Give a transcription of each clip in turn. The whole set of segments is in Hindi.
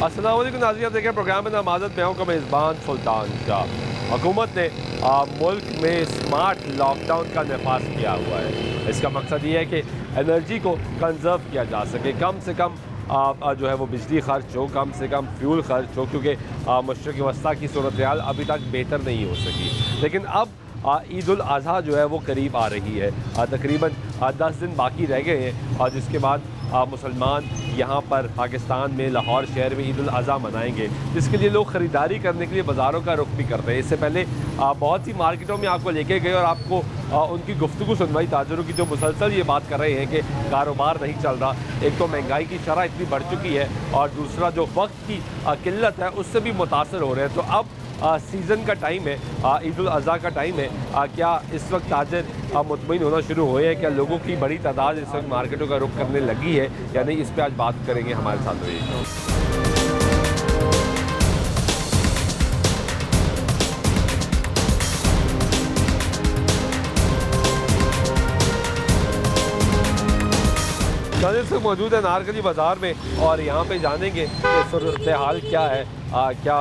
अस्सलाम वालेकुम नाज़रीन, आप देख रहे हैं प्रोग्राम में नमाज़त में हूँ का मेज़बान सुल्तान शाह। हुकूमत ने मुल्क में स्मार्ट लॉकडाउन का नफाज किया हुआ है। इसका मकसद ये है कि एनर्जी को कंजर्व किया जा सके, कम से कम जो है वो बिजली खर्च हो, कम से कम फ्यूल खर्च हो, क्योंकि मशरक़ वस्ता की सूरत हाल अभी तक बेहतर नहीं हो सकी। लेकिन अब ईद उल अज़हा जो है वो करीब आ रही है, तकरीबन 10 दिन बाकी रह गए हैं और जिसके बाद मुसलमान यहाँ पर पाकिस्तान में लाहौर शहर में ईद उल अज़हा मनाएंगे, जिसके लिए लोग ख़रीदारी करने के लिए बाज़ारों का रुख भी करते हैं। इससे पहले बहुत सी मार्केटों में आपको लेके गए और आपको उनकी गुफ्तगू सुनवाई, ताजरों की जो मुसलसल ये बात कर रहे हैं कि कारोबार नहीं चल रहा। एक तो महंगाई की शरह इतनी बढ़ चुकी है और दूसरा जो वक्त की किल्लत है उससे भी मुतासर हो रहे हैं। तो अब सीज़न का टाइम है, ईद उल अज़हा का टाइम है। क्या इस वक्त ताजर मुतमईन होना शुरू हुए हैं? क्या लोगों की बड़ी तादाद इस वक्त मार्केटों का रुख करने लगी है या नहीं? इस पर आज बात करेंगे, हमारे साथ रहिए। इस वक्त मौजूद है नारकली बाज़ार में और यहाँ पे जानेंगे कि सूरत हाल क्या है। क्या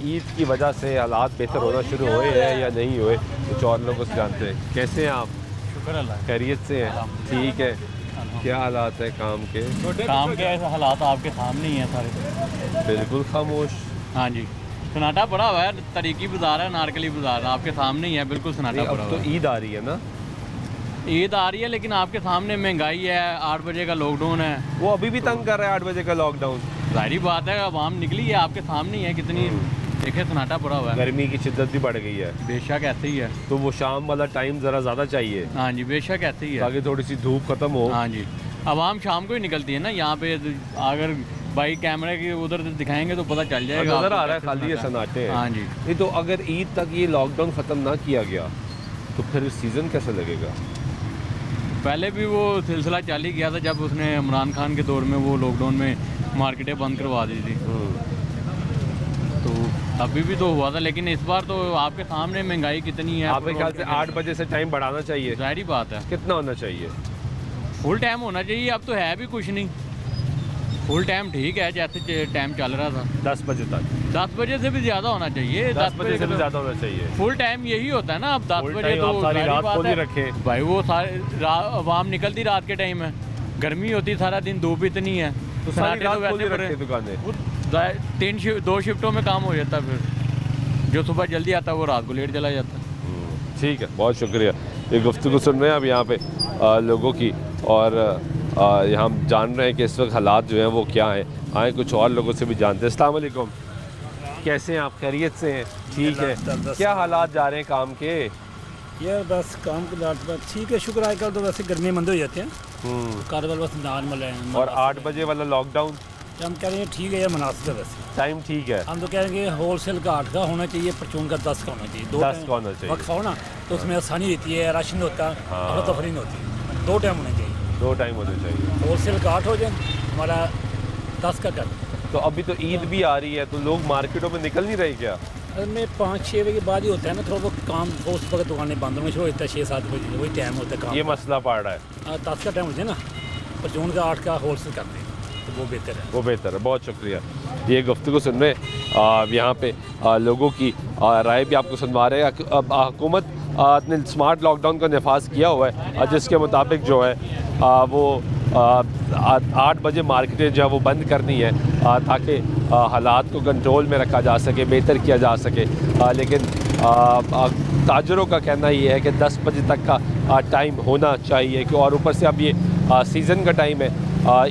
ईद की वजह से हालात बेहतर होना शुरू हुए हैं या नहीं हुए? कुछ और लोगों से जानते हैं। कैसे हैं आप? शुक्र अल्लाह, खैरियत से हैं? ठीक है। क्या हालात है काम के? काम के ऐसे हालात आपके सामने ही हैं सारे, बिल्कुल खामोश। हाँ जी, सन्नाटा पड़ा हुआ है। तरीकी बाज़ार है, नारकली बाज़ार आपके सामने ही है, बिल्कुल सन्नाटा पड़ा अब हुआ तो है। ईद आ रही है ना? ईद आ रही है लेकिन आपके सामने महंगाई है, 8 बजे का लॉकडाउन है। वो अभी भी तंग कर रहा है, 8 बजे का लॉकडाउन। जाहिर बात है, आवाम निकली है, आपके सामने ही है। कितनी देखे सन्नाटा पड़ा हुआ है। गर्मी की शिद्दत भी बढ़ गई है, बेशक ऐसे ही है। तो वो शाम वाला टाइम ज़रा ज़्यादा चाहिए हाँ जी, बेशक ऐसे ही है। ताकि थोड़ी सी धूप खत्म हो। हाँ जी, आवाम शाम को ही निकलती है ना यहाँ पे। अगर भाई कैमरे की उधर दिखाएंगे तो पता चल जाएगा। नज़र आ रहा है खाली ये सन्नाटे हैं। हाँ जी, नहीं तो अगर ईद तक ये लॉकडाउन ख़त्म ना किया गया तो फिर सीज़न कैसे लगेगा? पहले भी वो सिलसिला चालू किया था जब उसने इमरान खान के दौर में वो लॉकडाउन में मार्केटें बंद करवा दी थी। तो अभी भी तो हुआ था, लेकिन इस बार तो आपके सामने महंगाई कितनी है। आपके ख्याल से 8 बजे से टाइम बढ़ाना चाहिए? जाहिर बात है, कितना होना चाहिए? फुल टाइम होना चाहिए। अब तो है भी कुछ नहीं, फुल टाइम ठीक है जैसे टाइम चल रहा था। 10 बजे तक? 10 बजे से भी ज़्यादा होना चाहिए। 10 बजे से भी ज़्यादा होना चाहिए। फुल टाइम यही होता है ना। अब 10 बजे तो सारी जाहिर रात बात को नहीं है रखे भाई, वो सारे आवाम निकलती रात के टाइम है, गर्मी होती सारा दिन, धूप इतनी है तो सारी सन्नाटे रात तो वैसे खोली पड़े। रखे दुकानें? वो 2 शिफ्टों में काम हो जाता है। फिर जो सुबह जल्दी आता है वो रात को लेट चला जाता है। ठीक है, बहुत शुक्रिया। ये गुफ्तगू सुन रहे हैं अब यहाँ पे लोगों की, और हम जान रहे हैं कि इस वक्त हालात जो हैं वो क्या हैं। आए कुछ और लोगों से भी जानते हैं। अस्सलाम वालेकुम, कैसे हैं आप? खैरियत से हैं? ठीक है। क्या हालात जा रहे हैं काम के? यार बस काम के लाट पर ठीक है, शुक्र। आजकल तो वैसे गर्मी मंद हो जाते हैं, कारोबार बस नॉर्मल है। और 8 बजे वाला लॉकडाउन हम कह रहे हैं ठीक है यार, मुनासिब है वैसे टाइम ठीक है। हम तो कह रहे हैं कि होलसेल का 8 का होना चाहिए, परचून का 10 का होना चाहिए। 10 का होना चाहिए। वक्त हो ना तो उसमें आसानी रहती है, राशन होता है, हाँ। तफरीन होती है। 2 टाइम होने चाहिए। 2 टाइम होने चाहिए। होलसेल का 8 हो जाए, हमारा 10 का कर। तो अभी तो ईद भी आ रही है, तो लोग मार्केटों में निकल नहीं रहे क्या? में 5-6 बजे के बाद ही होता है ना, थोड़ा बहुत काम, उस वक्त दुकानें बंद होंगी, शुरू होता है 6-7 बजे, वही टाइम होता है काम। ये मसला पड़ रहा है। 10 का टाइम हो जाए ना, परचून का 8 का होलसेल करते हैं तो वो बेहतर है। वो बेहतर है। बहुत शुक्रिया। ये गुफ्तगू सुन रहे यहाँ पे लोगों की राय भी आपको सुनवा रहे हैं। अब हुकूमत ने स्मार्ट लॉकडाउन का नफाज किया हुआ है, जिसके मुताबिक जो है वो 8 बजे मार्केटें जो है वो बंद करनी है ताकि हालात को कंट्रोल में रखा जा सके, बेहतर किया जा सके। लेकिन ताजरों का कहना ये है कि 10 बजे तक का टाइम होना चाहिए कि, और ऊपर से अब ये सीज़न का टाइम है,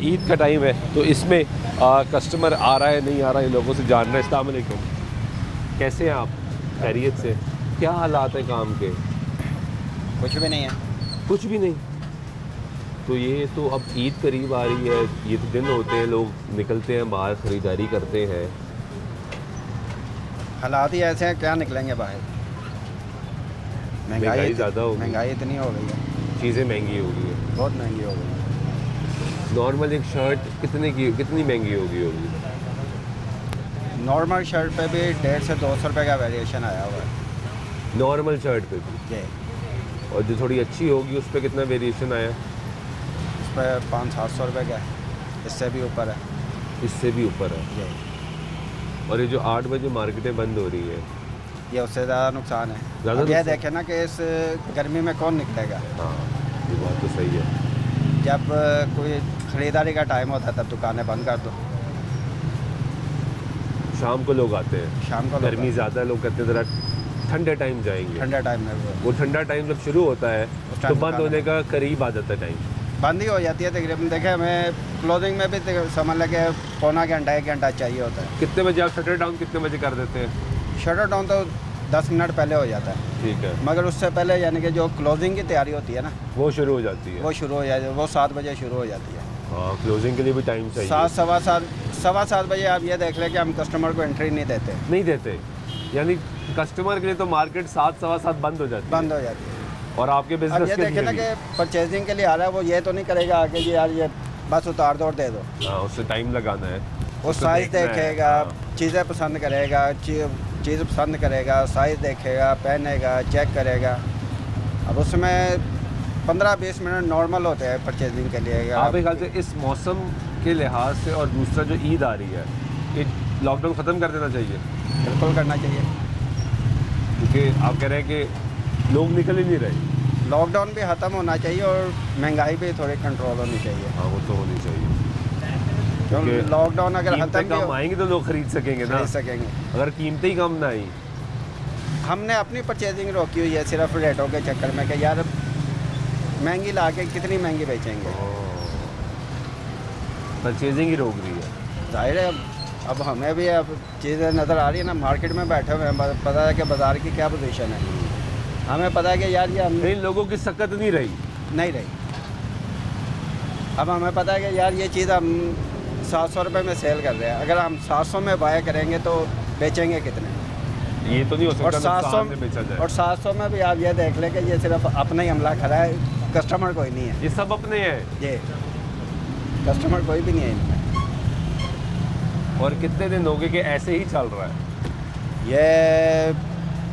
ईद का टाइम है, तो इसमें कस्टमर आ रहा है नहीं आ रहा है, लोगों से जान रहे हैं। अस्सलाम वालेकुम, कैसे हैं आप? खैरियत से? क्या हालात हैं काम के? कुछ भी नहीं है। कुछ भी नहीं? तो ये तो अब ईद करीब आ रही है, ये तो दिन होते हैं, लोग निकलते हैं बाहर, ख़रीदारी करते हैं। हालात ही ऐसे हैं, क्या निकलेंगे बाहर। महंगाई ज़्यादा हो गई, महंगाई इतनी हो गई है, चीज़ें महंगी हो गई है। बहुत महंगी हो गई है। नॉर्मल एक शर्ट कितनी महंगी हो गई होगी? नॉर्मल शर्ट पे भी 150 से 200 रुपये का वेरिएशन आया हुआ है। नॉर्मल शर्ट पे भी? जी। और जो थोड़ी अच्छी होगी उस पर कितना वेरिएशन आया? उस पर 500-700 रुपये का है, इससे भी ऊपर है। इससे भी ऊपर है। जी। और ये जो 8 बजे मार्केटें बंद हो रही है, ये उससे ज़्यादा नुकसान है। ज़्यादा अब ये नुकसान? देखें ना कि इस गर्मी में कौन निकलेगा। हाँ ये बात तो सही है। जब कोई ख़रीदारी का टाइम होता है तब दुकानें बंद कर दो। शाम को लोग आते हैं, शाम को गर्मी ज़्यादा है, लोग कहते हैं ज़रा ठंडे टाइम जाएंगे। ठंडा टाइम में वो ठंडा टाइम जब शुरू होता है उस तो टाइम बंद दुकानें होने का करीब आ जाता है टाइम। बंद ही हो जाती है तकरीबन। देखें हमें क्लोजिंग में भी समझ लगे पौना घंटा 1 घंटा चाहिए होता है। कितने बजे आप शटर डाउन कितने बजे कर देते हैं? शटर डाउन तो 10 मिनट पहले हो जाता है, ठीक है, मगर उससे पहले यानी कि जो क्लोजिंग की तैयारी होती है ना वो शुरू हो जाती है। वो शुरू हो जाती है, वो 7 बजे शुरू हो जाती है। हाँ क्लोजिंग के लिए भी टाइम चाहिए। 7 सवा सात बजे आप ये देख लें कि हम कस्टमर को एंट्री नहीं देते, नहीं देते, यानी कस्टमर के लिए तो मार्केट 7 सवा 7 बंद हो जाती है। बंद हो जाती है। और आपके अब बिजनेस ये के देखें ना लिए कि परचेजिंग के लिए आ रहा है, वो ये तो नहीं करेगा आके कि यार ये बस उतार दो और दे दो। भी। हाँ उससे टाइम लगाना है, वो उसको साइज़ देखना है। देखेगा, हाँ। चीज़ें पसंद करेगा, चीज़ पसंद करेगा, साइज़ देखेगा, पहनेगा, चेक करेगा। अब उसमें 15-20 मिनट नॉर्मल होते हैं परचेजिंग के लिए। आपके ख्याल से इस मौसम के लिहाज से और दूसरा जो ईद आ रही है, ये लॉकडाउन ख़त्म कर देना चाहिए? बिल्कुल करना चाहिए। क्योंकि आप कह रहे हैं कि लोग निकल ही नहीं रहे। लॉकडाउन भी ख़त्म होना चाहिए और महंगाई भी थोड़ी कंट्रोल होनी चाहिए। हाँ वो तो होनी चाहिए, क्योंकि लॉकडाउन अगर कीमतें ख़त्म भी कम आएंगी तो लोग खरीद सकेंगे ना। खरीद सकेंगे। अगर कीमतें ही कम ना आई, हमने अपनी परचेजिंग रोकी हुई है सिर्फ रेटों के चक्कर में कि यार महंगी ला के कितनी महंगी बेचेंगे। परचेजिंग ही रोक रही है। जाहिर है अब हमें भी अब चीज़ें नज़र आ रही है ना, मार्केट में बैठे हुए हैं, पता है कि बाज़ार की क्या पोजीशन है। हमें पता है कि यार ये हम इन लोगों की सकत नहीं रही। नहीं रही। अब हमें पता है कि यार ये चीज़ हम 700 रुपये में सेल कर रहे हैं, अगर हम 700 में बाय करेंगे तो बेचेंगे कितने? ये तो नहीं हो और सकता 700 में बेचा जाए। और 700 में भी आप ये देख लें कि ये सिर्फ अपना ही हमला खड़ा है, कस्टमर कोई नहीं है। ये सब अपने हैं। ये कस्टमर कोई भी नहीं है इनमें। और कितने दिन हो गए कि ऐसे ही चल रहा है? ये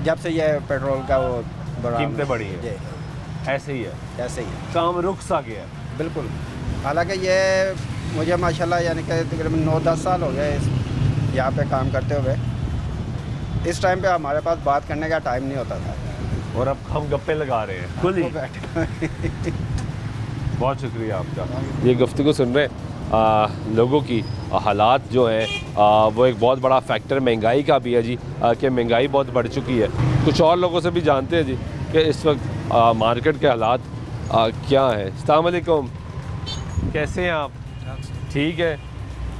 जब से ये पेट्रोल का वो बढ़ा कीमतें बढ़ी हैं। जी ऐसे ही है, ऐसे ही है। काम रुक सा गया है। बिल्कुल। हालांकि ये मुझे माशाल्लाह यानी कि तकरीबन 9-10 साल हो गए यहाँ पे काम करते हुए। इस टाइम पे हमारे पास बात करने का टाइम नहीं होता था। और अब हम गप्पे लगा रहे हैं खुली। वो बैठे बहुत शुक्रिया आपका। ये गुफ्तगू सुन रहे हैं लोगों की हालात जो हैं वो एक बहुत बड़ा फैक्टर महंगाई का भी है जी, कि महंगाई बहुत बढ़ चुकी है। कुछ और लोगों से भी जानते हैं जी कि इस वक्त मार्केट के हालात क्या हैं। अस्सलाम वालेकुम, कैसे हैं आप? ठीक है,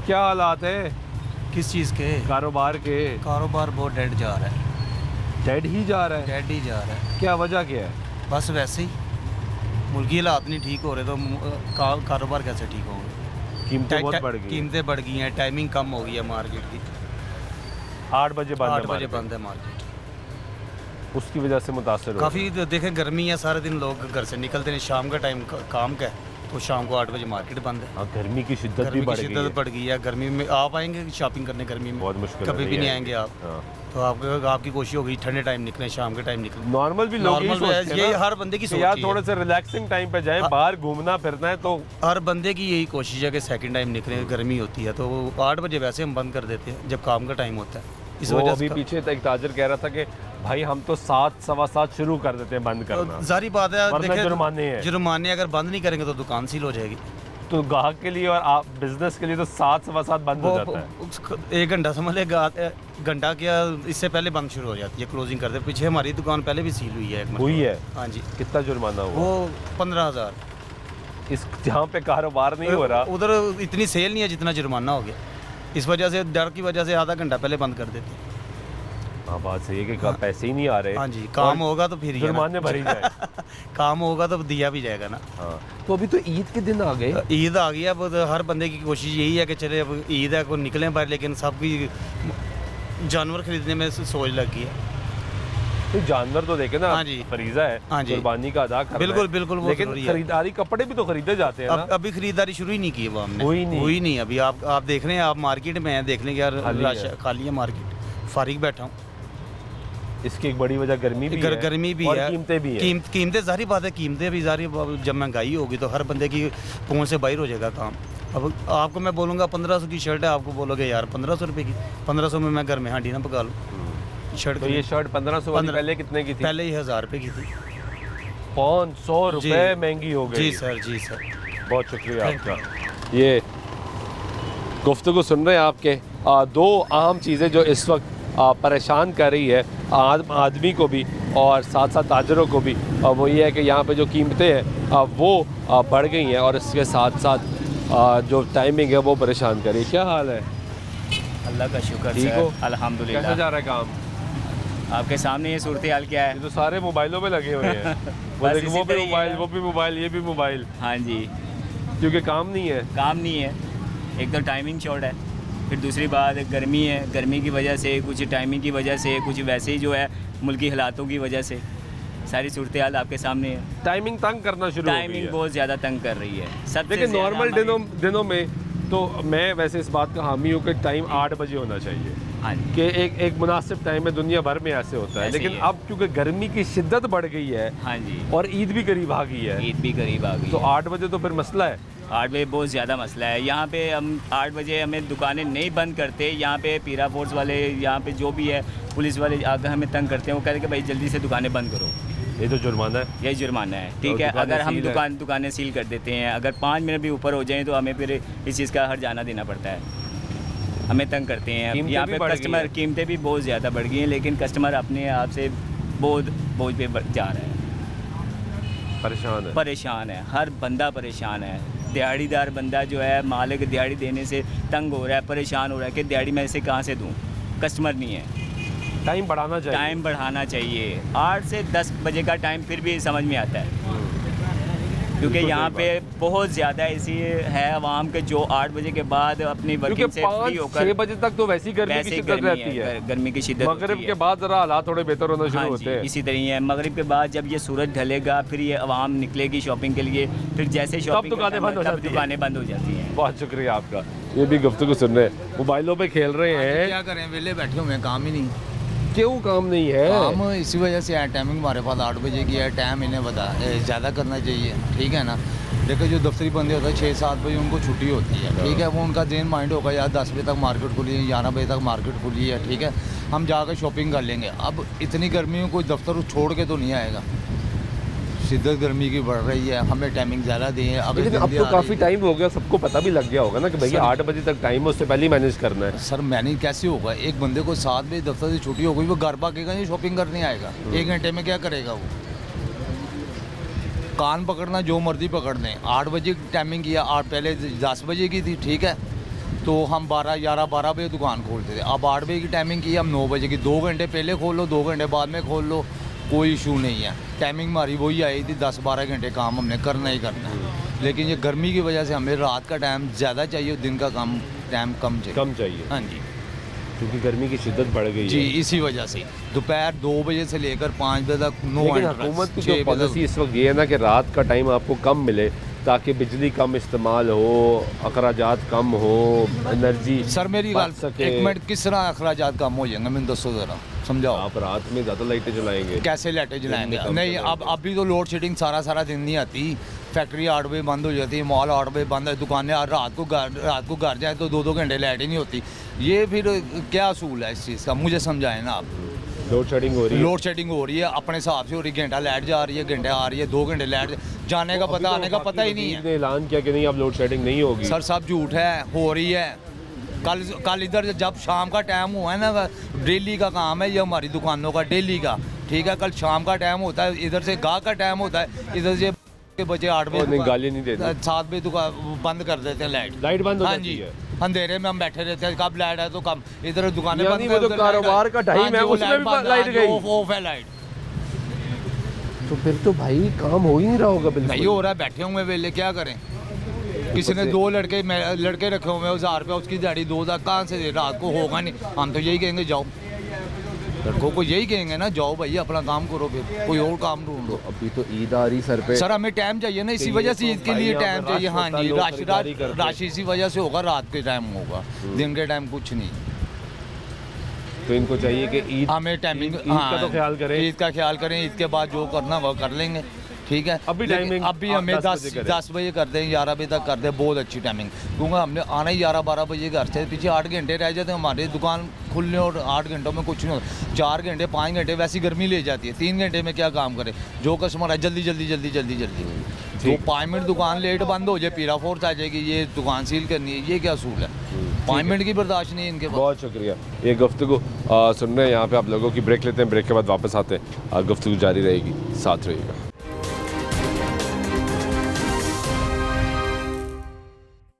क्या हालात हैं किस चीज़ के? कारोबार के? कारोबार बहुत डेड जा रहा है, डेड ही जा रहा है? डेड ही जा रहा है। क्या वजह क्या है? बस वैसे ही मुल्की हालात नहीं ठीक हो रहे तो कारोबार कैसे ठीक होंगे? कीमतें बहुत बढ़ गई। कीमतें बढ़ गई हैं, टाइमिंग कम हो गई है मार्केट की। 8 बजे बंद 8 है बजे मार्केट। बंद है मार्केट। उसकी वजह से मुतासर हो काफ़ी देखें गर्मी है, सारे दिन लोग घर से निकलते हैं, शाम का टाइम काम का है तो शाम को 8 बजे मार्केट बंद है। हाँ, गर्मी की शिद्दत भी गर्मी बढ़ की गई शिद्दत है। बढ़ गई है। गर्मी में आप आएंगे शॉपिंग करने गर्मी में? बहुत मुश्किल है, कभी भी नहीं आएंगे आप। हाँ। तो आपकी कोशिश होगी ठंडे टाइम निकलें, शाम के टाइम निकलें। नॉर्मल भी लोग यही नॉर्मल सोचते हैं ये ना हर बंदे की कि सोच यार ही थोड़े है। से रिलैक्सिंग टाइम पे जाए, बाहर घूमना फिरना है तो हर बंदे की यही कोशिश है कि सेकंड टाइम निकले, गर्मी होती है तो 8 बजे वैसे हम बंद कर देते हैं जब काम का टाइम होता है। इस वो वजह अभी से पीछे एक ताजर कह रहा था कि भाई हम तो 7 सवा 7 शुरू कर देते हैं बंद करना, जारी बात है, वरना जुर्माने हैं। जुर्माने अगर बंद नहीं करेंगे तो दुकान सील हो जाएगी। तो ग्राहक के लिए और आप बिजनेस के लिए तो 7 सवा 7 बंद हो जाता है। 1 घंटा समझ ले, घंटा क्या इससे पहले बंद शुरू हो जाती है, क्लोजिंग करते। पीछे हमारी दुकान पहले भी सील हुई है एक हुई है? हाँ जी। कितना जुर्माना हुआ? वो 15,000। इस जहाँ पे कारोबार नहीं हो रहा उधर इतनी सेल नहीं है जितना जुर्माना हो गया। इस वजह से, डर की वजह से आधा घंटा पहले बंद कर देते हैं। हाँ बात सही है कि पैसे ही नहीं आ रहे। हाँ जी, काम होगा तो फिर ही है ना। जुर्माने भरी जाए। काम होगा तो दिया भी जाएगा ना। हाँ, तो अभी तो ईद के दिन आ गए। ईद आ गई, अब हर बंदे की कोशिश यही है कि चले अब ईद है, कोई निकलें बाहर, लेकिन सबकी जानवर खरीदने में सोच लग गई है। तो जानवर तो देखे ना, हाँ जी। फरीजा है, हाँ जी। कुर्बानी का अदा करना बिल्कुल है। बिल्कुल, वो लेकिन जरूरी है। खरीदारी कपड़े भी तो खरीदे जाते हैं ना। अभी खरीदारी शुरू ही नहीं की है वो हमने। हुई नहीं। अभी आप देख रहे हैं, आप मार्केट में हैं, देख लें यार खाली है मार्केट, फारिग बैठा हूँ। इसकी एक बड़ी वजह गर्मी भी है गर्मी भी और है, कीमतें भी हैं। कीमतें जारी बात है, कीमतें भी जारी। जब महंगाई होगी तो हर बंदे की पहुँच से बाहर हो जाएगा काम। अब आपको मैं बोलूँगा 1500 की शर्ट है, आपको बोलोगे यार 1500 रुपये की, 1500 में मैं घर में हांडी ना पका लूँ शर्ट। तो ये शर्ट 1500 वाली पहले कितने की थी? पहले ही 1000 रुपये की थी। 500 रुपये महंगी हो गई। जी सर, जी सर, बहुत शुक्रिया आपका। ये गुफ्तगू सुन रहे हैं आपके। दो अहम चीज़ें जो इस वक्त परेशान कर रही है आदमी को भी और साथ साथ ताजरों को भी, वो ये है कि यहाँ पे जो कीमतें हैं वो बढ़ गई हैं और इसके साथ साथ जो टाइमिंग है वो परेशान कर रही है। क्या हाल है? अल्लाह का शुक्र ठीक हो? सर, अल्हम्दुलिल्लाह। कैसा जा रहा है काम? आपके सामने ये सूरत हाल क्या ये है? तो सारे मोबाइलों में लगे हुए हैं। वो बस देखो, इसी वो भी तरह ही मोबाइल, है। वो भी मोबाइल, ये भी मोबाइल, हाँ जी, क्योंकि काम नहीं है। काम नहीं है। एक तो टाइमिंग शॉर्ट है, फिर दूसरी बात गर्मी है, गर्मी की वजह से, कुछ टाइमिंग की वजह से, कुछ वैसे ही जो है मुल्की हालातों की वजह से सारी सूरत हाल आपके सामने है। टाइमिंग तंग करना शुरू हो गई टाइमिंग है। बहुत ज़्यादा तंग कर रही है। सबसे देखिए ज़्यादा नॉर्मल हमारी- दिनों में तो मैं वैसे इस बात का हामी हूँ कि टाइम 8 बजे होना चाहिए, हाँ जी, कि एक मुनासिब टाइम है। दुनिया भर में ऐसे होता है, ऐसे लेकिन ही है। अब क्योंकि गर्मी की शिद्दत बढ़ गई है हाँ जी, और ईद भी करीब आ गई है, ईद भी करीब आ गई तो है। 8 बजे तो फिर मसला है। 8 बजे बहुत ज़्यादा मसला है। यहाँ पे हम 8 बजे हमें दुकानें नहीं बंद करते। यहाँ पे पीरा फोर्स वाले, यहाँ पे जो भी है पुलिस वाले आकर हमें तंग करते हैं। वो कहते हैं कि भाई जल्दी से दुकानें बंद करो, ये तो जुर्माना है। यही जुर्माना है। ठीक है, दुकानें अगर हम सील है। दुकानें सील कर देते हैं, अगर 5 मिनट भी ऊपर हो जाएं तो हमें फिर इस चीज़ का हर जाना देना पड़ता है। हमें तंग करते हैं। कीमतें यहाँ भी पे बढ़ गई कस्टमर हैं। कीमतें भी बहुत ज़्यादा बढ़ गई हैं, लेकिन कस्टमर अपने आप से बहुत बोझ पे जा रहा है, परेशान है। परेशान है। हर बंदा परेशान है। दिहाड़ीदार बंदा जो है मालिक दिहाड़ी देने से तंग हो रहा है, परेशान हो रहा है कि दिहाड़ी मैं इसे कहाँ से दूँ, कस्टमर नहीं है। टाइम बढ़ाना चाहिए। टाइम बढ़ाना चाहिए। 8 से 10 बजे का टाइम फिर भी समझ में आता है, क्योंकि बिल्कुल यहाँ सही पे बहुत ज़्यादा ऐसी है आवाम के जो 8 बजे के बाद अपनी क्योंकि वर्किंग से फ्री 5-6 होकर बजे तक तो वैसी गर्मी की वैसे शिद्दत गर्मी रहती है। गर्मी की शिद्दत मगरिब होती के है। बाद जरा हालात थोड़े बेहतर होना शुरू हाँ होते जी, हैं। इसी तरह ही है। मगरिब के बाद जब ये सूरज ढलेगा फिर ये आवाम निकलेगी शॉपिंग के लिए, फिर जैसे शॉपिंग दुकानें बंद हो जाती हैं। दुकानें बंद हो जाती हैं। बहुत शुक्रिया आपका। ये भी गुफ्तगू सुन रहे हैं, मोबाइलों पे खेल रहे हैं। क्या करें, वेले बैठे हुए हैं, काम ही नहीं। क्यों काम नहीं है? काम इसी वजह से है, टाइमिंग हमारे पास 8 बजे की है। टाइम इन्हें बता ज़्यादा करना चाहिए, ठीक है ना। देखो जो दफ्तरी बंदे होते हैं 6-7 बजे उनको छुट्टी होती है, ठीक है। वो उनका दिन माइंड होगा यार 10 बजे तक मार्केट खुली है, 11 बजे तक मार्केट खुली है, ठीक है, हम जाकर शॉपिंग कर लेंगे। अब इतनी गर्मी में कोई दफ्तर छोड़ के तो नहीं आएगा। शिद्दत गर्मी की बढ़ रही है, हमें टाइमिंग ज़्यादा दी है। लेकिन अब तो काफ़ी टाइम हो गया, सबको पता भी लग गया होगा ना कि भैया 8 बजे तक टाइम है, उससे पहले ही मैनेज करना है। सर मैनेज कैसे होगा? एक बंदे को 7 बजे दफ्तर से छुट्टी हो गई, वो घर भागेगा या शॉपिंग करने आएगा? 1 घंटे में क्या करेगा वो? कान पकड़ना जो मर्जी पकड़ लें। 8 बजे की टाइमिंग किया, 8 पहले 10 बजे की थी, ठीक है, तो हम 12 बजे दुकान खोलते थे। अब 8 बजे की टाइमिंग की, हम 9 बजे की। 2 घंटे पहले खोल लो, 2 घंटे बाद में खोल लो, कोई इशू नहीं है। टाइमिंग हमारी वही आई थी, 10-12 घंटे काम हमने करना ही करना है। लेकिन ये गर्मी की वजह से हमें रात का टाइम ज़्यादा चाहिए, दिन का काम टाइम कम चाहिए। कम चाहिए हाँ जी, क्योंकि गर्मी की शिद्दत बढ़ गई जी है। इसी वजह से दोपहर 2 बजे से लेकर 5 बजे तक नो लेकिन एंट्रेंस, हुकूमत की 6 जो बजे पॉलिसी तक- इस वक्त ये है ना कि रात का टाइम आपको कम मिले, ताकि बिजली कम इस्तेमाल हो, अखराजात कम हो, एनर्जी सर मेरी बच गाल सके। एक मिनट, किस तरह अखराजात कम हो जाएंगे? मैंने दसो ज़रा समझाओ। आप रात में ज़्यादा लाइटें जलाएंगे? कैसे लाइटें जलाएंगे? दिन में कम नहीं, जलाएंगे। अब अभी तो लोड शेडिंग सारा दिन नहीं आती। फैक्ट्री 8 बजे बंद हो जाती है, मॉल 8 बजे बंद है, दुकानें रात को घर जाए तो 2-2 घंटे लाइट ही नहीं होती। ये फिर क्या असूल है इस चीज़ का? मुझे समझाएं ना आप। लोड शेडिंग हो रही है। लोड शेडिंग हो रही है, अपने हिसाब से हो रही है। घंटा लाइट जा रही है, घंटे आ रही है, 2 घंटे लाइट जाने का अभी पता, तो आने का बाकी पता ही नहीं वज़ीर है। ने ऐलान किया कि नहीं अब लोड शेडिंग नहीं होगी। सर सब झूठ है, हो रही है। कल इधर जब शाम का टाइम हुआ है ना, डेली का काम है ये हमारी दुकानों का, डेली का, ठीक है। कल शाम का टाइम होता है, इधर से गाह का टाइम होता है, इधर से के बजे 8 नहीं, बजे गाली नहीं देते। 7 बजे दुकान बंद कर देते हैं लाइट। लाइट बंद हो हाँ जाती जी, है। अंधेरे में हम बैठे रहते हैं, कब लाइट है तो कम, इधर दुकानें यानी बंद वो है, जो उधर लाइट कारोबार का टाइम हाँ जी, है, वो उसमें भी बंद, लाइट हाँ जी, गई। ऑफ है लाइट। तो फिर तो भाई काम हो ही नहीं रहा होगा। बिल्कुल नहीं हो रहा है, बैठे हुए वेले, क्या करें? किसी ने 2 लड़के रखे हुए हैं, 1000 रुपये उसकी दिहाड़ी 2000 कहाँ से दे? रात को होगा नहीं। हम तो यही कहेंगे जाओ, लड़कों को यही कहेंगे ना, जाओ भैया अपना काम करो, फिर कोई और काम ढूंढो। अभी तो ईद आ रही सर पे। सर हमें टाइम चाहिए ना, इसी कि वजह ये से तो ईद के भाई लिए यहाँ टाइम पे चाहिए। रश हाँ होता है, जी, लोग खरीदारी करते हैं। राशि इसी वजह से होगा, रात के टाइम होगा, दिन के टाइम कुछ नहीं। तो इनको चाहिए कि ईद हमें टाइमिंग ईद का तो ख्याल करें। ईद का ख्याल करें, ईद के बाद जो करना वो कर लेंगे, ठीक है। अभी लेकिन टाइमिंग अभी हमें 10 बजे करते हैं, 11 बजे तक करते हैं, बहुत अच्छी टाइमिंग, क्योंकि हमने आना ही 11-12 बजे घर से, पीछे 8 घंटे रह जाते हैं हमारी दुकान खुलने, और 8 घंटों में कुछ नहीं होता। 4 घंटे 5 घंटे वैसी गर्मी ले जाती है, 3 घंटे में क्या काम करे जो कस्टमर है, जल्दी जल्दी जल्दी जल्दी जल्दी। तो 5 मिनट दुकान लेट बंद हो जाए, पीरा फोर्स आ जाएगी, ये दुकान सील करनी है, ये क्या असूल है? 5 मिनट की बर्दाश्त नहीं है इनके पास। बहुत शुक्रिया। ये गुफ्तगू सुन रहे हैं यहाँ पे आप लोगों की। ब्रेक लेते हैं, ब्रेक के बाद वापस आते हैं, गुफ्तगू जारी रहेगी, साथ रहिएगा।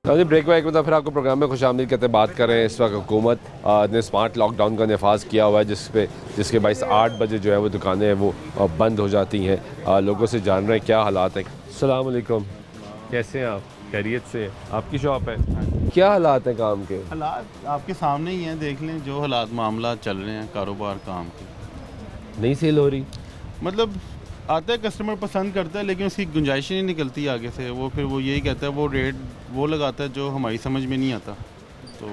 ब्रेक में एक मतलब फिर आपको प्रोग्राम में खुशामदीद कहते हैं। बात करें इस वक्त हुकूमत ने स्मार्ट लॉकडाउन का नफाज किया हुआ है, जिसके बाईस 8 बजे जो है वो दुकानें हैं वो बंद हो जाती हैं। लोगों से जान रहे हैं क्या हालात हैं। अस्सलाम वालेकुम, कैसे हैं आप? खैरियत से? आपकी शॉप है, क्या हालात हैं काम के? हालात आपके सामने ही हैं, देख लें जो हालात मामला चल रहे हैं कारोबार काम के। नहीं सेल हो रही? मतलब आता है कस्टमर पसंद करता है, लेकिन उसकी गुंजाइश ही नहीं निकलती आगे से। वो फिर वो यही कहता है, वो रेट वो लगाता है जो हमारी समझ में नहीं आता। तो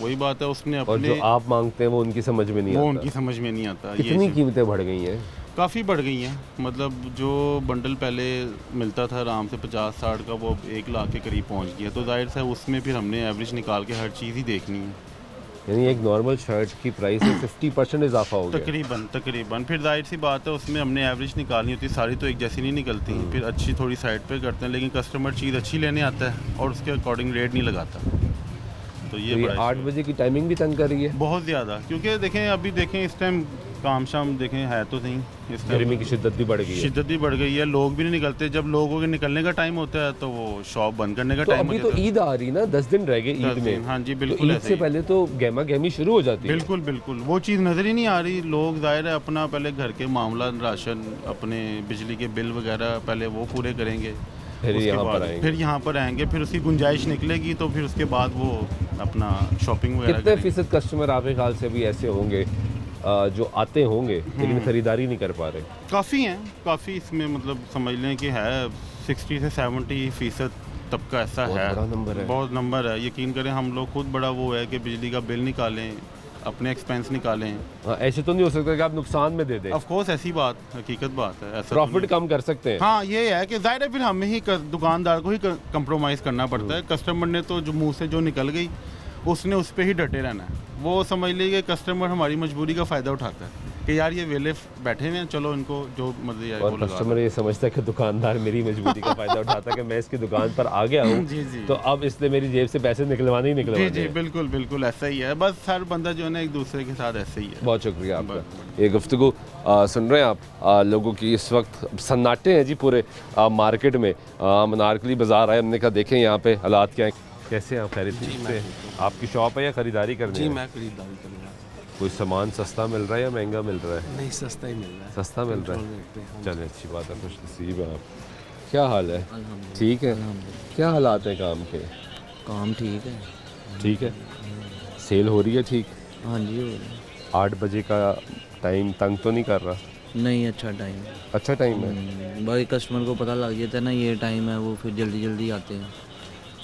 वही बात है, उसने और अपने जो आप मांगते हैं वो उनकी समझ में नहीं आता। वो उनकी समझ में नहीं आता। कितनी कीमतें बढ़ गई हैं? काफ़ी बढ़ गई हैं। मतलब जो बंडल पहले मिलता था आराम से 50-60 का, वो 1 लाख के करीब पहुंच गया। तो जाहिर सा उसमें फिर हमने एवरेज निकाल के हर चीज़ ही देखनी है। यानी एक नॉर्मल शर्ट की प्राइस में 50% इजाफा हो गया। तकरीबन फिर जाहिर सी बात है, उसमें हमने एवरेज निकालनी होती है, सारी तो एक जैसी नहीं निकलती। फिर अच्छी थोड़ी साइड पे करते हैं, लेकिन कस्टमर चीज़ अच्छी लेने आता है और उसके अकॉर्डिंग रेट नहीं लगाता। तो ये 8 बजे की टाइमिंग भी तंग कर रही है बहुत ज़्यादा, क्योंकि देखें अभी देखें इस टाइम काम शाम देखें है तो नहीं, इस टाइम गर्मी की शिद्दत भी बढ़ गई है। शिद्दत भी बढ़ गई है, लोग भी नहीं निकलते। जब लोगों के निकलने का टाइम होता है तो वो शॉप बंद करने का तो टाइम अभी हो तो ईद आ रही ना, 10 दिन रह गए ईद में। हाँ जी तो बिल्कुल, ईद ऐसे से ही। पहले तो गहमा गहमी शुरू हो जाती है। बिल्कुल बिल्कुल, वो चीज़ नज़र ही नहीं आ रही। लोग जाहिर है अपना पहले घर के मामला, राशन, अपने बिजली के बिल वगैरह पहले वो पूरे करेंगे, फिर उसके यहाँ बाद पर आएंगे। फिर यहाँ पर आएंगे, फिर उसकी गुंजाइश निकलेगी तो फिर उसके बाद वो अपना शॉपिंग वगैरह कितने करेंगे। फीसद कस्टमर आपके ख्याल से भी ऐसे होंगे जो आते होंगे लेकिन खरीदारी नहीं कर पा रहे? काफ़ी हैं, काफ़ी इसमें मतलब समझ लें कि है 60 से 70% तबका ऐसा बहुत है। बड़ा नंबर है। बहुत नंबर है, यकीन करें हम लोग खुद बड़ा वो है कि बिजली का बिल निकालें, अपने एक्सपेंस निकालें। हाँ, ऐसे तो नहीं हो सकता कि आप नुकसान में दे दें। ऑफ कोर्स ऐसी बात, हकीकत बात है, ऐसा तो प्रॉफिट नहीं। कम कर सकते हैं। हाँ ये है कि जाहिर है फिर हमें ही दुकानदार को ही कंप्रोमाइज़ करना पड़ता है। कस्टमर ने तो जो मुंह से जो निकल गई उसने उस पर ही डटे रहना है। वो समझ लीजिए कस्टमर हमारी मजबूरी का फ़ायदा उठाता है कि यार ये वेले बैठे हुए हैं, चलो इनको जो मर्जी आए वो और लगा कस्टमर ये समझता है कि दुकानदार मेरी मजबूरी का फायदा उठाता है कि मैं इसकी दुकान पर आ गया हूँ जी, जी। तो अब इसने मेरी जेब से पैसे निकलवाने ही जी निकलवाने जी हैं। बिल्कुल बिल्कुल ऐसा ही है। बस हर बंदा जो है ना एक दूसरे के साथ ऐसे ही है। बहुत शुक्रिया आपका। ये गुफ्तगू सुन रहे हैं आप लोगों की। इस वक्त सन्नाटे हैं जी पूरे मार्केट में। अनारकली बाज़ार आए, हमने कहा देखें यहाँ पे हालात क्या हैं। कैसे हैं आप? खरीद से? आपकी शॉप है या ख़रीदारी करनी जी है? मैं खरीदारी कर रहा हूँ। कोई सामान सस्ता मिल रहा है या महंगा मिल रहा है? नहीं सस्ता ही मिल रहा है। सस्ता मिल रहा कंट्रोल है, रेट पे, हाँ। चलें अच्छी बात है, खुश नसीब है आप। क्या हाल है? ठीक है। क्या हालात हैं काम के? काम ठीक है। ठीक है। सेल हो रही है ठीक? हाँ जी हो रही है। 8 बजे का टाइम तंग तो नहीं कर रहा? नहीं अच्छा टाइम है। अच्छा टाइम है। बाकी कस्टमर को पता लग जाता है ना ये टाइम है, वो फिर जल्दी जल्दी आते हैं यार,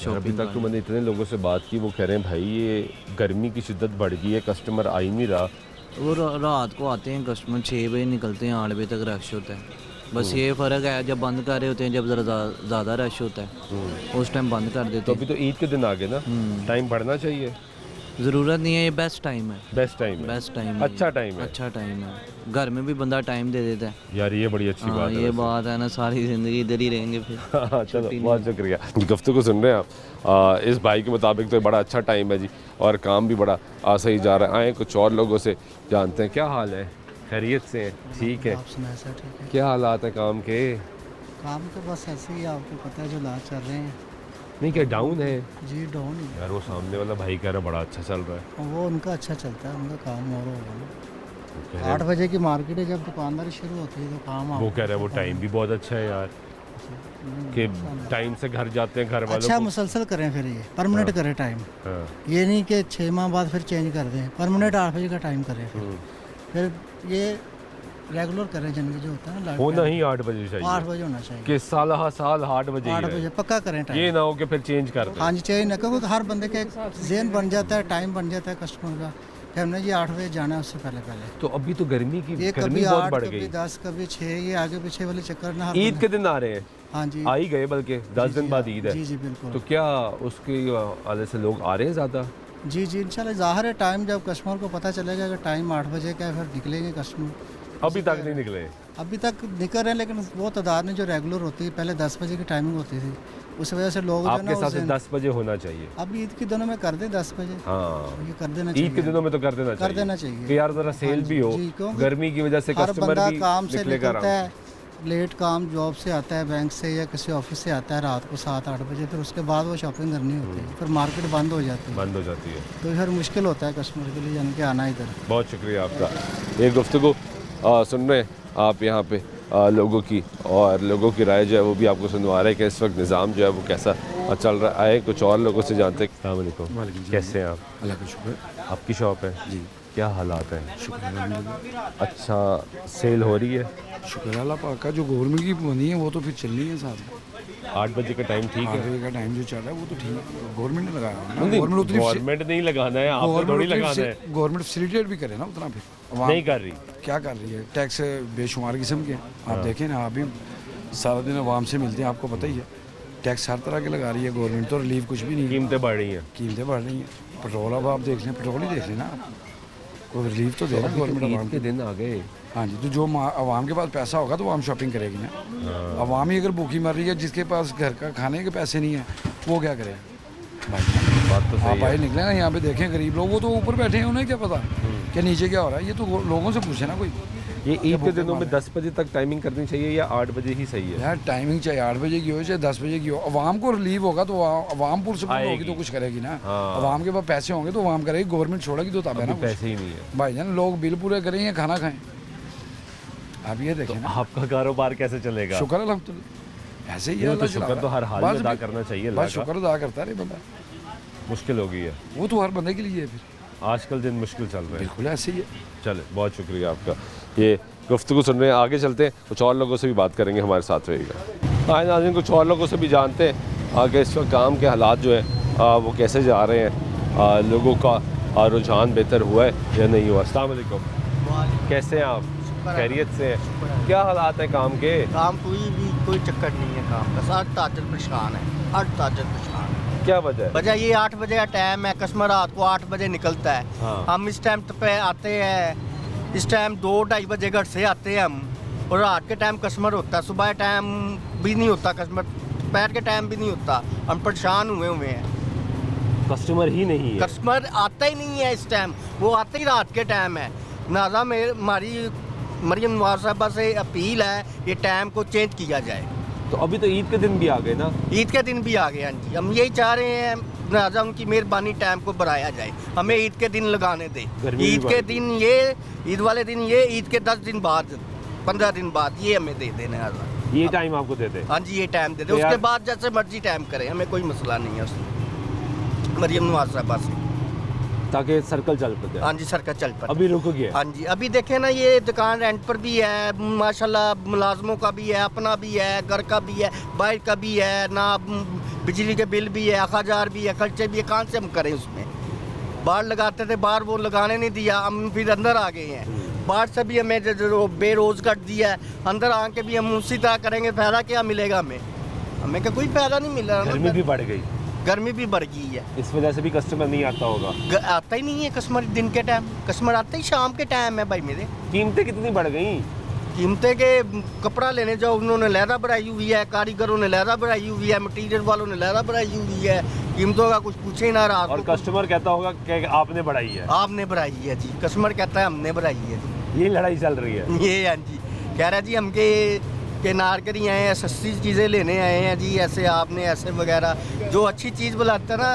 अभी शॉपिंग तक तो मैंने इतने लोगों से बात की, वो कह रहे हैं भाई ये गर्मी की शिद्दत बढ़ गई है, कस्टमर आ ही नहीं रहा। वो रात को आते हैं कस्टमर, 6 बजे निकलते हैं, 8 बजे तक रश होता है। बस ये फ़र्क है, जब बंद कर रहे होते हैं जब ज़्यादा रश होता है उस टाइम बंद कर देते तो हैं। अभी तो ईद के दिन आ गए ना, टाइम बढ़ना चाहिए। ज़रूरत नहीं है, ये बेस्ट टाइम है। बेस्ट टाइम है। बेस्ट टाइम है, अच्छा टाइम है। अच्छा टाइम है। घर में भी बंदा टाइम दे देता है। यार ये बड़ी अच्छी हाँ बात है। ये बात है ना, सारी ज़िंदगी इधर ही रहेंगे फिर। हाँ चलो बहुत शुक्रिया। गुफ्तगू सुन रहे हैं आप। इस भाई के मुताबिक तो बड़ा अच्छा टाइम है जी, और काम भी बड़ा सही जा रहा है। आए कुछ और लोगों से जानते हैं क्या हाल है। खैरियत से हैं? ठीक है। ठीक है। क्या हालात हैं काम के? काम तो बस ऐसे ही, आपको पता है जो लास्ट चल रहे हैं। नहीं क्या डाउन है? जी डाउन ही। यार वो सामने वाला भाई कह रहा है बड़ा अच्छा चल रहा है। वो उनका अच्छा चलता है, उनका काम और होगा ना। कह रहे 8 बजे की मार्केट है, जब दुकानदारी शुरू होती है तो काम वो कह रहा है वो टाइम भी बहुत अच्छा है यार, कि टाइम से घर जाते हैं घर वालों अच्छा को। मुसलसल करें, फिर ये परमानेंट करें टाइम। हाँ। ये नहीं कि 6 माह बाद फिर चेंज कर दें, परमानेंट 8 बजे का टाइम करें। फिर ये रेगुलर करें, जनरली जो होता है ना होना ही 8 बजे चाहिए। 8 बजे होना चाहिए कि साल 8 बजे ही 8 रहे। बजे पक्का करें टाइम। ये ना हो कि फिर चेंज कर दें। हाँ जी चाहिए ना, क्योंकि हर बंदे का एक जहन बन जाता है, टाइम बन जाता है कस्टमर का फिर हमने ये 8 बजे जाना है उससे पहले पहले। तो अभी तो गर्मी की ये गर्मी कभी बहुत 8 बढ़ कभी गई। 10 कभी 6 ये आगे पीछे वाले चक्कर ना हर ईद बंदा- के दिन आ रहे हैं। हाँ जी आ ही गए, बल्कि 10 दिन बाद ईद है। जी जी बिल्कुल। तो क्या उसकी वजह से लोग आ रहे हैं ज़्यादा? जी जी इंशाल्लाह ज़ाहिर है टाइम जब कस्टमर को पता चलेगा कि टाइम 8 बजे का है फिर निकलेंगे कस्टमर। अभी तक नहीं निकले? अभी तक निकल रहे हैं लेकिन वो तादाद में जो रेगुलर होती है पहले 10 बजे की टाइमिंग होती थी, उस वजह से लोग जो है आपके ना हिसाब उस से दिन- 10 बजे होना चाहिए। अब ईद के दिनों में कर दें 10 बजे। हाँ, ये कर देना चाहिए। ईद के दिनों में तो कर देना चाहिए कि यार ज़रा सेल भी हो। जी, क्योंकि गर्मी की वजह से हर कस्टमर बंदा भी काम से निकलेगा निकलता आराम है, लेट काम जॉब से आता है, बैंक से या किसी ऑफिस से आता है रात को 7-8 बजे, फिर उसके बाद वो शॉपिंग करनी होती है, फिर मार्केट बंद हो जाती है, बंद हो जाती है। तो फिर मुश्किल होता है कस्टमर के लिए यानी कि आना इधर। बहुत शुक्रिया आपका। ये गुफ्तगू सुन रहे हैं आप यहाँ पे लोगों की, और लोगों की राय जो है वो भी आपको सुनवा रहे हैं कि इस वक्त निज़ाम जो है वो कैसा चल रहा है। कुछ और लोगों से जानते हैं। अस्सलाम वालेकुम, कैसे हैं आप? अल्लाह का शुक्र। आपकी शॉप है जी। क्या हालात हैं? शुक्र अल्हम्दुलिल्लाह। अच्छा सेल हो रही है? शुक्र अल्लाह पाक का। जो गवर्नमेंट की बनी है वो तो फिर चलनी है साथ में। 8 बजे का टाइम ठीक 8 है? बजे का टाइम जो चल रहा है वो तो ठीक है, गवर्नमेंट ने लगाया है ना। नहीं, गवर्नमेंट गवर्नमेंट नहीं लगाना है, आपको थोड़ी लगाना है। गवर्नमेंट फैसिलिटेट भी करे ना उतना, फिर अवाम नहीं कर रही। क्या कर रही है? टैक्स बेशुमार किस्म के हैं। आप देखें ना, आप भी सारा दिन अवाम से मिलते हैं, आपको पता ही है। टैक्स हर तरह के लगा रही है गवर्नमेंट, तो रिलीफ कुछ भी नहीं है। कीमतें बढ़ रही हैं। कीमतें बढ़ रही हैं। पेट्रोल अब आप देख लें, पेट्रोल ही देख लें ना, कोई रिलीफ तो दे रहा गवर्नमेंट अवाम के दिन आ गए। हाँ जी, तो जो अवाम के पास पैसा होगा तो आवाम शॉपिंग करेगी ना। अवाम ही अगर भूखी मर रही है, जिसके पास घर का खाने के पैसे नहीं है, वो क्या करे भाई? बात तो आप सही भाई है। निकले ना यहाँ पे देखें, गरीब लोग वो तो ऊपर बैठे हैं, उन्हें क्या पता कि नीचे क्या हो रहा है। ये तो लोगों से पूछे ना कोई। ये ईद के दिनों में 10 बजे तक टाइमिंग करनी चाहिए या 8 बजे ही सही है? यार टाइमिंग चाहे 8 बजे की हो चाहे 10 बजे की हो, अवाम को रिलीफ होगा तो अवाम पुरसकून होगी आएगी। तो कुछ करेगी ना। हाँ। अवाम के पास पैसे होंगे तो अवाम करेगी, गवर्नमेंट छोड़ेगी तो तब है ना अभी कुछ। पैसे ही नहीं है भाईजान, लोग बिल पूरे करें या खाना खाएं, आप ये देखें ना। आपका कारोबार कैसे चलेगा? शुक्र अल्हम्दुलिल्लाह, ऐसे ही है। वो तो अल्लाह शुक्र चला तो रहा हर है। हाल में बस अदा भी- करना चाहिए अल्लाह बस का। शुक्र अदा करता है बंदा। मुश्किल हो गई है वो तो हर बंदे के लिए है, फिर आजकल दिन मुश्किल चल रहे हैं। बिल्कुल ऐसे ही है। चले, बहुत शुक्रिया आपका। ये गुफ्तगू सुन रहे हैं, आगे चलते हैं, कुछ और लोगों से भी बात करेंगे, हमारे साथ रहिएगा। आए नाज़रीन, कुछ और लोगों से भी जानते हैं आगे इस वक्त काम के हालात जो है वो कैसे जा रहे हैं, लोगों का रुझान बेहतर हुआ है या नहीं हुआ। अस्सलाम वालेकुम, कैसे हैं आप? खैरियत से हैं? क्या हालात हैं काम के? काम कोई चक्कर नहीं है काम का, हर ताजर परेशान है, हर ताजर परेशान है। क्या वजह है? वजह ये 8 बजे का टाइम है, कस्टमर रात को 8 बजे निकलता है। हाँ। हम इस टाइम पे आते हैं, इस टाइम 2-2:30 बजे घर से आते हैं हम, और रात के टाइम कस्टमर होता है, सुबह टाइम भी नहीं होता कस्टमर, दोपहर के टाइम भी नहीं होता। हम परेशान हुए हैं, कस्टमर ही नहीं है। कस्टमर आता ही नहीं है इस टाइम, वो आते ही रात के टाइम है। नाजा हमारी मरियम नवाज साहबा से अपील है ये टाइम को चेंज किया जाए। तो अभी तो ईद के दिन भी आ गए ना? ईद के दिन भी आ गए, हाँ जी। हम यही चाह रहे हैं नाजा उनकी मेहरबानी टाइम को बढ़ाया जाए, हमें ईद के दिन लगाने दें। गर्मी ईद भी के बढ़ दिन ये, ईद वाले दिन ये, ईद के 10 दिन बाद, 15 दिन बाद ये हमें दे देना नाजा। ये टाइम आपको दे दे? हाँ जी, ये टाइम दे दे, तो उसके यार- बाद जैसे मर्जी टाइम करें, हमें कोई मसला नहीं है उसमें, मरियम नवाज साहबा से, ताकि सर्कल चल पाए। हाँ जी, सरकार चल पाए। अभी रुक गया? हाँ जी, अभी देखें ना, ये दुकान रेंट पर भी है माशाल्लाह, मुलाजमों का भी है, अपना भी है, घर का भी है, बाइक का भी है ना, बिजली के बिल भी है, अखराजात भी है, खर्चे भी है, कहाँ से हम करें उसमें। बाहर लगाते थे, बाहर वो लगाने नहीं दिया, हम फिर अंदर आ गए हैं। बाहर से भी हमें जो बेरोज कर दिया है, अंदर आके भी हम उसी तरह करेंगे, फ़ायदा क्या मिलेगा हमें? हमें क्या कोई फ़ायदा नहीं मिल रहा। गर्मी भी बढ़ गई, गर्मी भी बढ़ गई है, इस वजह से भी कस्टमर नहीं आता होगा। आता ही नहीं है कस्टमर दिन के टाइम, कस्टमर आते ही शाम के टाइम है भाई मेरे। कीमतें कितनी बढ़ गई? कीमतें के कपड़ा लेने जाओ, उन्होंने लहदा बढ़ाई हुई है, कारीगरों ने लहदा बढ़ाई हुई है, मटीरियल वालों ने लहदा बढ़ाई हुई है, कीमतों का कुछ पूछे ही ना रहा। और कस्टमर कहता होगा कि आपने बढ़ाई है। आपने बढ़ाई है जी, कस्टमर कहता है हमने बढ़ाई है जी। ये लड़ाई चल रही है। ये हाँ जी, कह रहा जी हमके के नारकरी आए हैं, सस्ती चीज़ें लेने आए हैं जी, ऐसे आपने ऐसे वगैरह। जो अच्छी चीज़ बनाता है ना,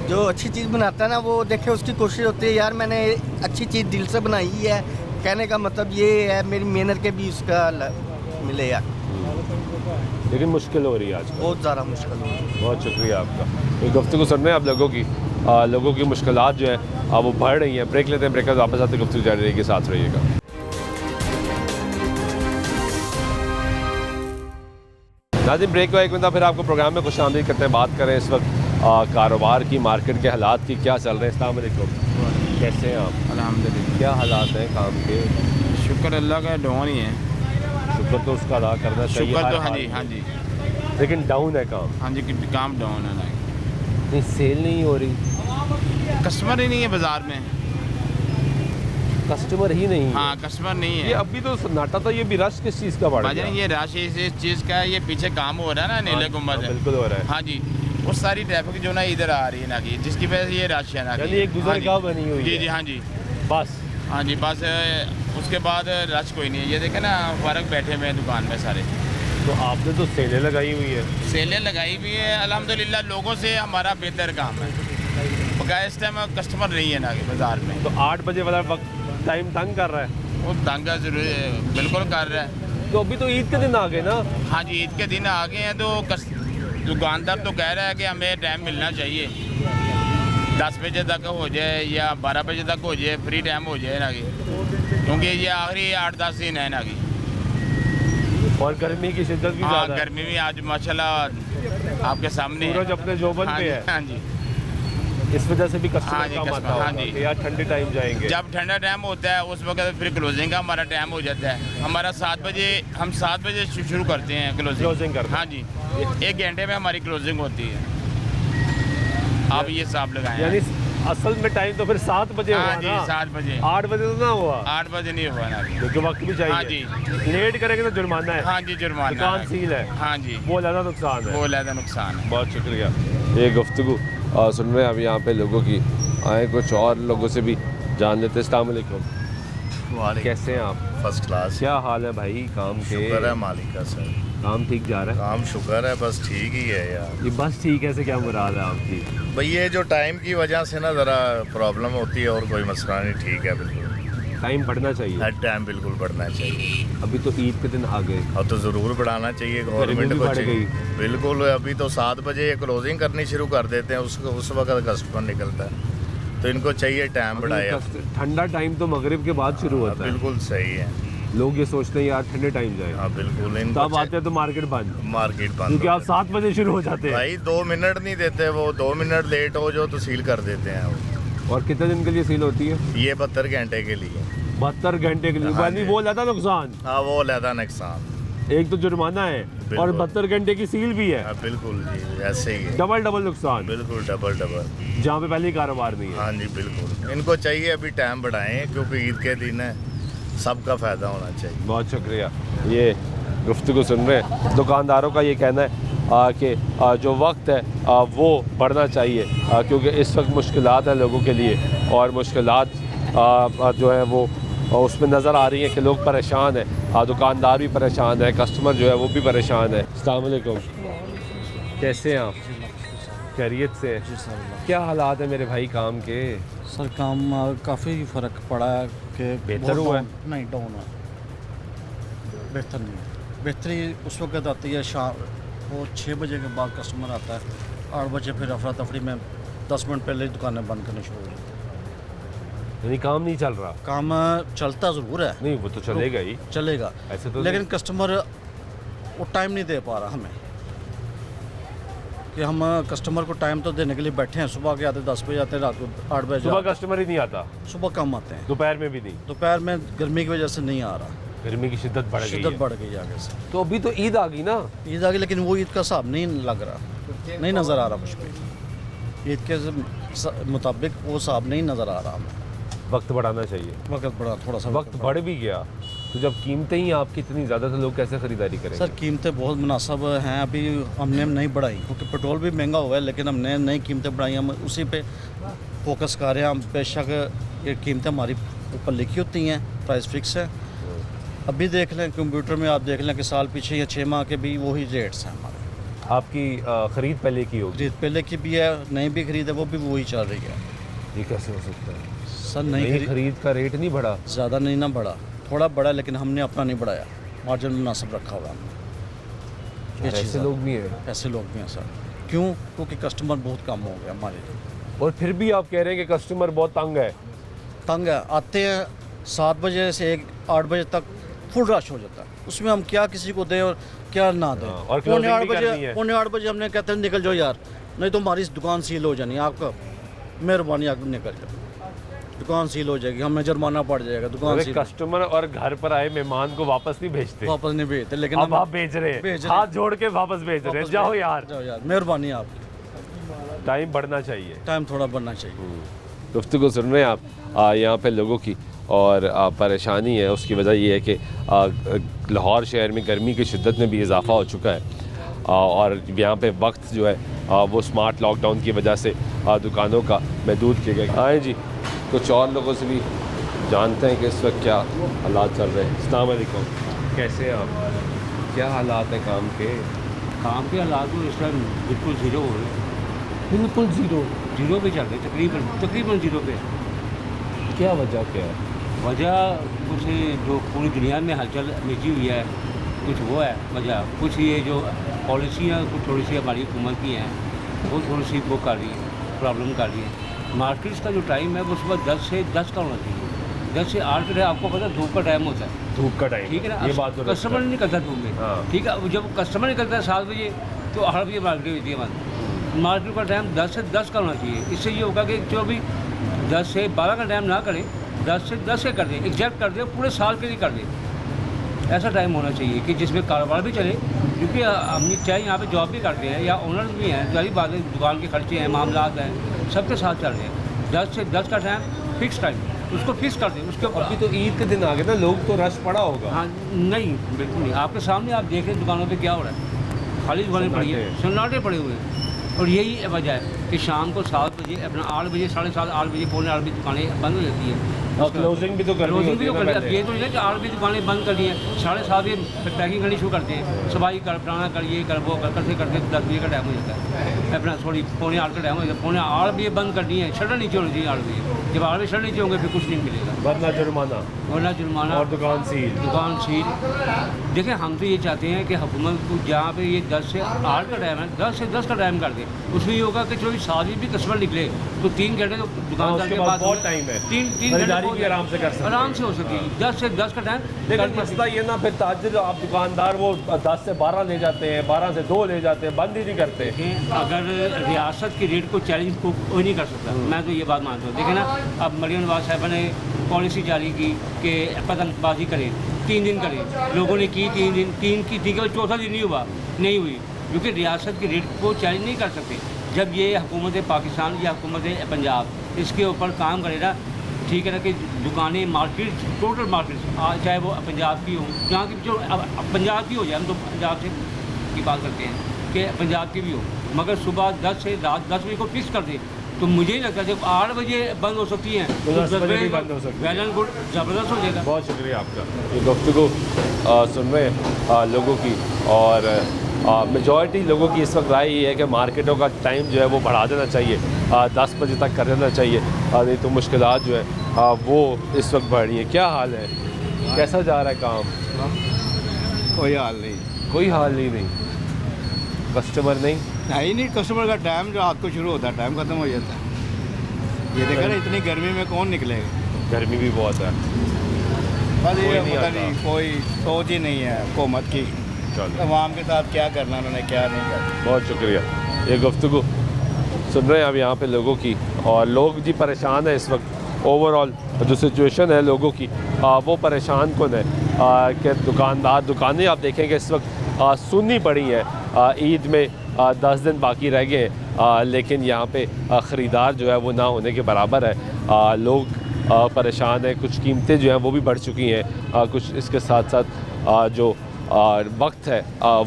जो अच्छी चीज़ बनाता है ना, वो देखे उसकी कोशिश होती है यार मैंने अच्छी चीज़ दिल से बनाई है, कहने का मतलब ये है मेरी मेहनत के भी उसका मिले यार। लेकिन मुश्किल हो रही है आज, बहुत ज़्यादा मुश्किल हो रही है। बहुत शुक्रिया आपका। ये गुफ्तगू सुन रहे हैं आप लोगों की मुश्किलात जो है वो बढ़ रही हैं। ब्रेक लेते हैं, ब्रेक वापस आते गुफ्तगू जारी रहेगी, साथ रहिएगा। नाज़रीन, ब्रेक को एक मिनट फिर आपको प्रोग्राम में खुशामदीद करते हैं। बात करें इस वक्त कारोबार की, मार्केट के हालात की, क्या चल रहे हैं। अस्सलाम वालेकुम, कैसे हैं आप? अल्हम्दुलिल्लाह। क्या हालात हैं काम के? शुक्र अल्लाह का, डाउन ही है। शुक्र तो उसका अदा करना चाहिए। शुक्र तो हर हाँ हाल जी, में। हाँ जी, लेकिन डाउन है काम। हाँ जी, काम डाउन है ना। नहीं, सेल नहीं हो रही, कस्टमर ही नहीं है बाजार में। कस्टमर ही नहीं है। हाँ, कस्टमर नहीं है। ये अभी तो सन्नाटा था, ये भी रश किस चीज़ का बढ़ गया? भाईजान ये राशि इस चीज़ का है, ये पीछे काम हो रहा है ना, नीले गुंबद है। बिल्कुल हो रहा है। हाँ जी, वो सारी ट्रैफिक जो ना इधर आ रही है ना की, जिसकी वजह से ये रश है ना। यानी एक गुजरगाह बनी हुई है। जी जी, हाँ जी, बस। हाँ जी, बस उसके बाद रश कोई नहीं है। ये देखे ना, फर्क बैठे हुए हैं दुकान में सारे। तो आपने तो सेलें लगाई हुई है। सेलें लगाई हुई है, अल्हम्दुलिल्लाह लोगों से हमारा बेहतर काम है। बकाया इस टाइम कस्टमर नहीं है ना बाजार में। तो 8 बजे वाला वक्त टाइम तंग कर रहा है? वो तंग जरूर बिल्कुल कर रहा है। तो अभी तो ईद के दिन आ गए ना? हाँ जी, ईद के दिन आ गए हैं, तो दुकानदार तो कह रहा है कि हमें टाइम मिलना चाहिए, 10 बजे तक हो जाए या 12 बजे तक हो जाए, फ्री टाइम हो जाए ना कि, क्योंकि ये आखिरी 8-10 दिन है ना कि। और गर्मी की शिद्दत भी हाँ, ज़्यादा है। गर्मी भी आज माशाल्लाह आपके सामने सूरज अपने जोबन हाँ पे जी, है। हाँ जी, इस वजह से भी हाँ कस्टमर जी, कम कस्टमर, आता हाँ होगा जी। कि यार ठंडे टाइम जाएंगे। जब ठंडा टाइम होता है उस वक्त फिर क्लोजिंग का हमारा टाइम हो जाता है। हमारा 7 बजे, हम 7 बजे शुरू करते हैं क्लोजिंग करते हैं। हाँ जी, 1 घंटे में हमारी क्लोजिंग होती है। आप ये हिसाब लगाएं। यानी असल में टाइम तो फिर 7 बजे हुआ हाँ जी, ना? 7 बजे। 8 बजे तो ना हुआ? 8 बजे नहीं हुआ ना। क्योंकि वक्त भी चाहिए। हाँ जी, लेट करेंगे तो जुर्माना है। हाँ जी, जुर्माना दुकान है। सील है। हाँ जी, वो ज़्यादा नुकसान है। वो ज़्यादा नुकसान है। बहुत शुक्रिया। ये गुफ्तगू सुन रहे हैं अब यहाँ पे लोगों की, आए कुछ और लोगों से भी जान लेते हैं। अस्सलाम वालेकुम। कैसे हैं आप? First class. क्या हाल है भाई काम के? शुक्र है मालिक का सर। काम ठीक जा रहा है? काम शुक्र है, बस ठीक ही है यार। ये बस ठीक है से क्या मुराद है आपकी? भाई ये जो टाइम की वजह से ना ज़रा प्रॉब्लम होती है, और कोई मसला नहीं। ठीक है, बिल्कुल टाइम बढ़ना चाहिए। हर टाइम बिल्कुल बढ़ना चाहिए। अभी तो ईद के दिन आ गए। अब तो ज़रूर बढ़ाना चाहिए गर्मी गवर्नमेंट भी को। बढ़ गई। बिल्कुल, अभी तो 7 बजे क्लोजिंग करनी शुरू कर देते हैं, उस वक्त कस्टमर निकलता है, तो इनको चाहिए टाइम बढ़ाए। ठंडा टाइम तो मगरिब के बाद शुरू होता है। बिल्कुल सही है। लोग ये सोचते हैं यार ठंडे टाइम जाए। हाँ बिल्कुल। तब आते हैं तो मार्केट बंद। मार्केट बंद क्योंकि आप 7 बजे शुरू हो जाते हैं। भाई 2 मिनट नहीं देते वो, 2 मिनट लेट हो जो तो सील कर देते हैं वो। और कितने दिन के लिए सील होती है? ये 72 घंटे के लिए। 72 घंटे के लिए? हाँ यानी जी। वो ज़्यादा नुकसान। हाँ, वो ज़्यादा नुकसान। एक तो जुर्माना है और 72 घंटे की सील भी है। हाँ बिल्कुल जी, ऐसे ही है। डबल नुकसान। बिल्कुल डबल। जहाँ पे पहले कारोबार नहीं है। हाँ जी बिल्कुल। इनको चाहिए अभी टाइम बढ़ाएं, क्योंकि ईद के दिन है, सबका फ़ायदा होना चाहिए। बहुत शुक्रिया। ये गुफ्तगू सुन रहे हैं, दुकानदारों का ये कहना है कि जो वक्त है वो बढ़ना चाहिए, क्योंकि इस वक्त मुश्किलात है लोगों के लिए, और मुश्किलात जो है वो उसमें नज़र आ रही है कि लोग परेशान हैं, दुकानदार भी परेशान है, कस्टमर जो है वो भी परेशान है। अस्सलाम वालेकुम। कैसे हैं आप? खैरियत से? क्या हालात है मेरे भाई काम के? सर काम काफ़ी फ़र्क पड़ा है कि बेहतर हुआ है? नहीं, डाउन है। बेहतर नहीं है। बेहतरी उस वक्त आती है शाम वो 6 बजे के बाद कस्टमर आता है, 8 बजे फिर अफरा तफरी में 10 मिनट पहले ही दुकानें बंद करनी शुरू हो जाती है। यानी काम नहीं चल रहा? काम चलता ज़रूर है। नहीं, वो तो चलेगा ही। चलेगा ऐसे तो लेकिन कस्टमर वो टाइम नहीं दे पा रहा हमें, कि हम कस्टमर को टाइम तो देने के लिए बैठे हैं। सुबह के आते 10 बजे आते हैं, रात को 8 बजे। सुबह कस्टमर ही नहीं आता? सुबह कम आते हैं। दोपहर में भी नहीं? दोपहर में गर्मी की वजह से नहीं आ रहा। गर्मी की शिद्दत बढ़ गई है। शिद्दत बढ़ गई आगे से। तो अभी तो ईद आ गई ना? ईद आ गई, लेकिन वो ईद का हिसाब नहीं लग रहा, नहीं नज़र आ रहा मुझ पर। ईद के मुताबिक वो हिसाब नहीं नज़र आ रहा हमें। वक्त बढ़ाना चाहिए। वक्त बढ़ा, थोड़ा सा वक्त बढ़ भी गया तो जब कीमतें ही आपकी इतनी ज़्यादा, तो लोग कैसे ख़रीदारी करेंगे? सर कीमतें बहुत मुनासिब हैं, अभी हमने नहीं बढ़ाई, क्योंकि पेट्रोल भी महंगा हुआ है, लेकिन हमने नई कीमतें बढ़ाई। हम उसी पे फोकस कर रहे हैं। हम बेशक ये कीमतें हमारी ऊपर लिखी होती हैं, प्राइस फिक्स है। अभी देख लें कंप्यूटर में, आप देख लें कि साल पीछे या 6 माह के भी वही रेट्स हैं हमारे। आपकी ख़रीद पहले की होगी? खरीद पहले की भी है, नई भी खरीद है, वो भी वही चल रही है। ये कैसे हो सकता है सर? नई खरीद का रेट नहीं बढ़ा? ज़्यादा नहीं ना बढ़ा, थोड़ा बढ़ा, लेकिन हमने अपना नहीं बढ़ाया, मार्जिन मुनासिब रखा हुआ हमने। ऐसे लोग भी हैं? ऐसे लोग भी हैं सर। क्यों? क्योंकि कस्टमर बहुत कम हो गया हमारे। और फिर भी आप कह रहे हैं कि कस्टमर बहुत तंग है? तंग है, आते हैं 7 बजे से 8 बजे तक फुल रश हो जाता है। उसमें हम क्या किसी को दें और क्या ना दें। और पौने 8 बजे हमने कहते हैं निकल जाओ यार, नहीं तो हमारी दुकान सील हो जानी है, आपका मेहरबानी आप निकल जाओ। दुकान सील हो जाएगी, हमें जुर्माना पड़ जाएगा। दुकान सील कस्टमर और घर पर आए मेहमान को वापस नहीं भेजते, वापस नहीं भेजते, लेकिन अब आप भेज रहे हैं, हाथ जोड़ के वापस भेज रहे हैं। जाओ यार, मेहरबानी आपकी। टाइम बढ़ना चाहिए, टाइम थोड़ा बढ़ना चाहिए। गुफ्तगू सुन रहे हैं आप यहाँ पे लोगों की, और परेशानी है उसकी वजह ये है कि लाहौर शहर में गर्मी की शिद्दत में भी इजाफा हो चुका है, और यहाँ पे वक्त जो है वो स्मार्ट लॉकडाउन की वजह से दुकानों का महदूद किए गए। आए जी, कुछ और लोगों से भी जानते हैं कि इस वक्त क्या हालात चल रहे हैं। अस्सलाम वालेकुम, कैसे हैं आप? क्या हालात हैं काम के? काम के हालात तो इस टाइम बिल्कुल ज़ीरो हो रहे हैं, बिल्कुल ज़ीरो पे चल रहे, तकरीबन ज़ीरो पे। क्या वजह क्या है? वजह कुछ जो पूरी दुनिया में हलचल मची हुई है, कुछ वो है वजह। कुछ ये जो पॉलिसियाँ कुछ थोड़ी सी हमारी हुकूमत की हैं, वो थोड़ी सी वो कर रही है, प्रॉब्लम कर रही है। मार्केट्स का जो टाइम है वो सुबह 10 से 10 का होना चाहिए, 10 से 8 का। आपको पता है धूप का टाइम होता है, धूप का टाइम, ठीक है ना? ये बात तो कस्टमर नहीं निकलता धूप में, ठीक है। जब कस्टमर निकलता है 7 बजे तो 8 बजे मार्केट होती है बंद। मार्केट का टाइम 10 से 10 का होना चाहिए। इससे ये होगा कि जो भी 10 से 12 का टाइम ना करें, 10 से 10 से कर दें, एग्जैक्ट कर दें, पूरे साल के लिए कर दें। ऐसा टाइम होना चाहिए कि जिसमें कारोबार भी चले, क्योंकि हम चाहे यहाँ पे जॉब भी करते हैं या ओनर्स भी हैं, सारी बातें, दुकान के खर्चे हैं, मामलात हैं, सबके साथ चल रहे हैं। 10 से 10 का टाइम फिक्स टाइम, उसको फिक्स कर दें। उसके ऊपर अभी तो ईद के दिन आ गए ना, लोग तो रश पड़ा होगा। हाँ नहीं, बिल्कुल नहीं। आपके सामने आप देख रहे हैं दुकानों पे क्या हो रहा है, खाली दुकानें पड़ी हैं, सन्नाटे पड़े हुए हैं। और यही वजह है कि शाम को 7 बजे, अपना 8 बजे, 7:30, 8 बजे, पौने 8 बजे दुकानें बंद हो जाती है। और क्लोजिंग भी तो करनी होती है ना। ये तो नहीं है कि 8 बजे दुकानें बंद कर दी हैं, 7:30 बजे पैकिंग करनी शुरू करते हैं, सफाई कर, बनाना कर, ये कर, वो करते करते 10 बजे का टाइम हो जाता है। अपना सॉरी पौने 8 का टाइम हो जाता है, पौने 8 बजे बंद कर दी है। शटर नीचे होनी चाहिए 8 बजे। जब 8 बजे शटर नीचे होंगे फिर कुछ नहीं मिलेगा, वरना जुर्माना और दुकान सील। देखें, हम तो ये चाहते हैं कि हुकूमत को जहाँ पे ये 10 से 8 का टाइम है, 10 से 10 का टाइम कर दे। उसमें ये होगा कि जो 7 बजे भी कस्टमर निकले तो 3 घंटे तो दुकानदार के पास बहुत टाइम है, 3 घंटे भी आराम से कर सकते हैं, आराम से हो सकती है। 10 से 10 का टाइम। लेकिन मसला ये ना, फिर ताजिर आप दुकानदार वो 10 से 12 ले जाते हैं, 12 से 2 ले जाते हैं, बंद ही नहीं करते। अगर रियासत की रेट को चैलेंज को कोई नहीं कर सकता, मैं तो ये बात मानता हूँ। देखें ना, अब मरियम नवाज साहबा ने पॉलिसी जारी की कि पतंगबाजी करें, 3 दिन करें, लोगों ने की 3 दिन, 3 की ठीक है, चौथा दिन नहीं हुई, क्योंकि रियासत की रेट को चैलेंज नहीं कर सकते। जब ये हुकूमत पाकिस्तान या हुकूमत पंजाब इसके ऊपर काम करे ना, ठीक है ना, कि दुकानें, मार्केट, टोटल मार्केट, चाहे वो पंजाब की हो, जहाँ की जो पंजाब की हो जाए, हम तो पंजाब से की बात करते हैं कि पंजाब की भी हो, मगर सुबह 10 से रात 10 बजे को फिक्स कर दे, तो मुझे ही लगता है जब 8 बजे बंद हो सकती हैं तो 10 बजे भी बंद हो सकती है। वेल एंड गुड, ज़बरदस्त हो जाएगा। बहुत शुक्रिया आपका। ये गुफ्तगू सुन रहे हैं लोगों की, और मेजॉरिटी लोगों की इस वक्त राय ये है कि मार्केटों का टाइम जो है वो बढ़ा देना चाहिए, 10 बजे तक कर देना चाहिए, नहीं तो मुश्किलात जो है वो इस वक्त बढ़ रही है। क्या हाल है, कैसा जा रहा है काम? कोई हाल नहीं, कोई हाल नहीं, कस्टमर नहीं है ही नहीं। कस्टमर का टाइम जो रात को शुरू होता है, टाइम ख़त्म हो जाता है। ये देखा ना, इतनी गर्मी में कौन निकलेगा? गर्मी भी बहुत है, बस ये पता नहीं, कोई सोच ही नहीं है हुकूमत की, अवाम के साथ क्या करना उन्होंने, क्या नहीं करना। बहुत शुक्रिया। ये गुफ्तगू सुन रहे हैं अब यहाँ पे लोगों की, और लोग जी परेशान है इस वक्त। ओवरऑल जो सिचुएशन है लोगों की वो परेशान कौन है कि दुकानें आप देखेंगे इस वक्त सुननी पड़ी हैं। ईद में 10 दिन बाकी रह गए हैं, लेकिन यहाँ पे ख़रीदार जो है वो ना होने के बराबर है। लोग परेशान हैं, कुछ कीमतें जो हैं वो भी बढ़ चुकी हैं, कुछ इसके साथ साथ जो वक्त है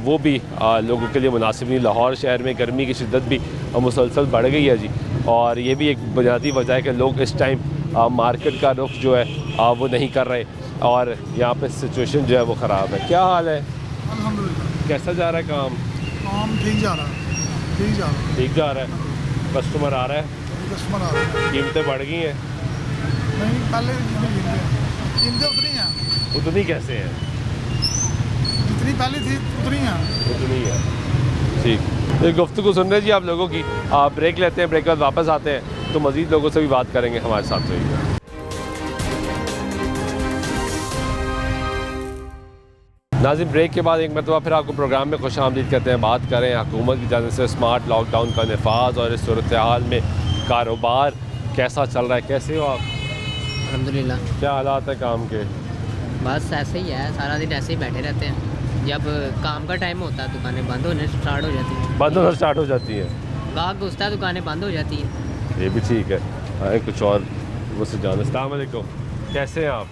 वो भी लोगों के लिए मुनासिब नहीं। लाहौर शहर में गर्मी की शिद्दत भी मुसलसल बढ़ गई है जी, और ये भी एक बुनियादी वजह है कि लोग इस टाइम मार्केट का रुख जो है वो नहीं कर रहे, और यहाँ पे सिचुएशन जो है वो ख़राब है। क्या हाल है? अल्हम्दुलिल्लाह। कैसा जा रहा है काम? काम ठीक जा रहा है, ठीक जा रहा है। कस्टमर आ रहा है? कस्टमर आ रहा है। कीमतें बढ़ गई हैं? नहीं, पहले कीमतें उतरी हैं। उतनी कैसे हैं? जितनी पहले थी उतनी हैं। उतनी है, ठीक। तो गुफ्तगू सुन रहे जी आप लोगों की। ब्रेक लेते हैं, ब्रेक के बाद वापस आते हैं तो मज़ीद लोगों से भी बात करेंगे। हमारे साथ रहिएगा। नाज़रीन, ब्रेक के बाद एक मरतबा फिर आपको प्रोग्राम में खुशामदीद करते हैं। बात करें हुकूमत की जानिब से स्मार्ट लॉकडाउन का नफाज और इस सूरत हाल में कारोबार कैसा चल रहा है। कैसे हो आप? अल्हम्दुलिल्लाह। क्या हालात है काम के? बस ऐसे ही है, सारा दिन ऐसे ही बैठे रहते हैं। जब काम का टाइम होता है दुकानें बंद होने स्टार्ट हो जाती हैं। बंद होना स्टार्ट हो जाती है, गाहक घुसता है दुकानें बंद हो जाती हैं। ये भी ठीक है। कुछ और मुझसे जान। अस्सलाम वालेकुम, कैसे हैं आप?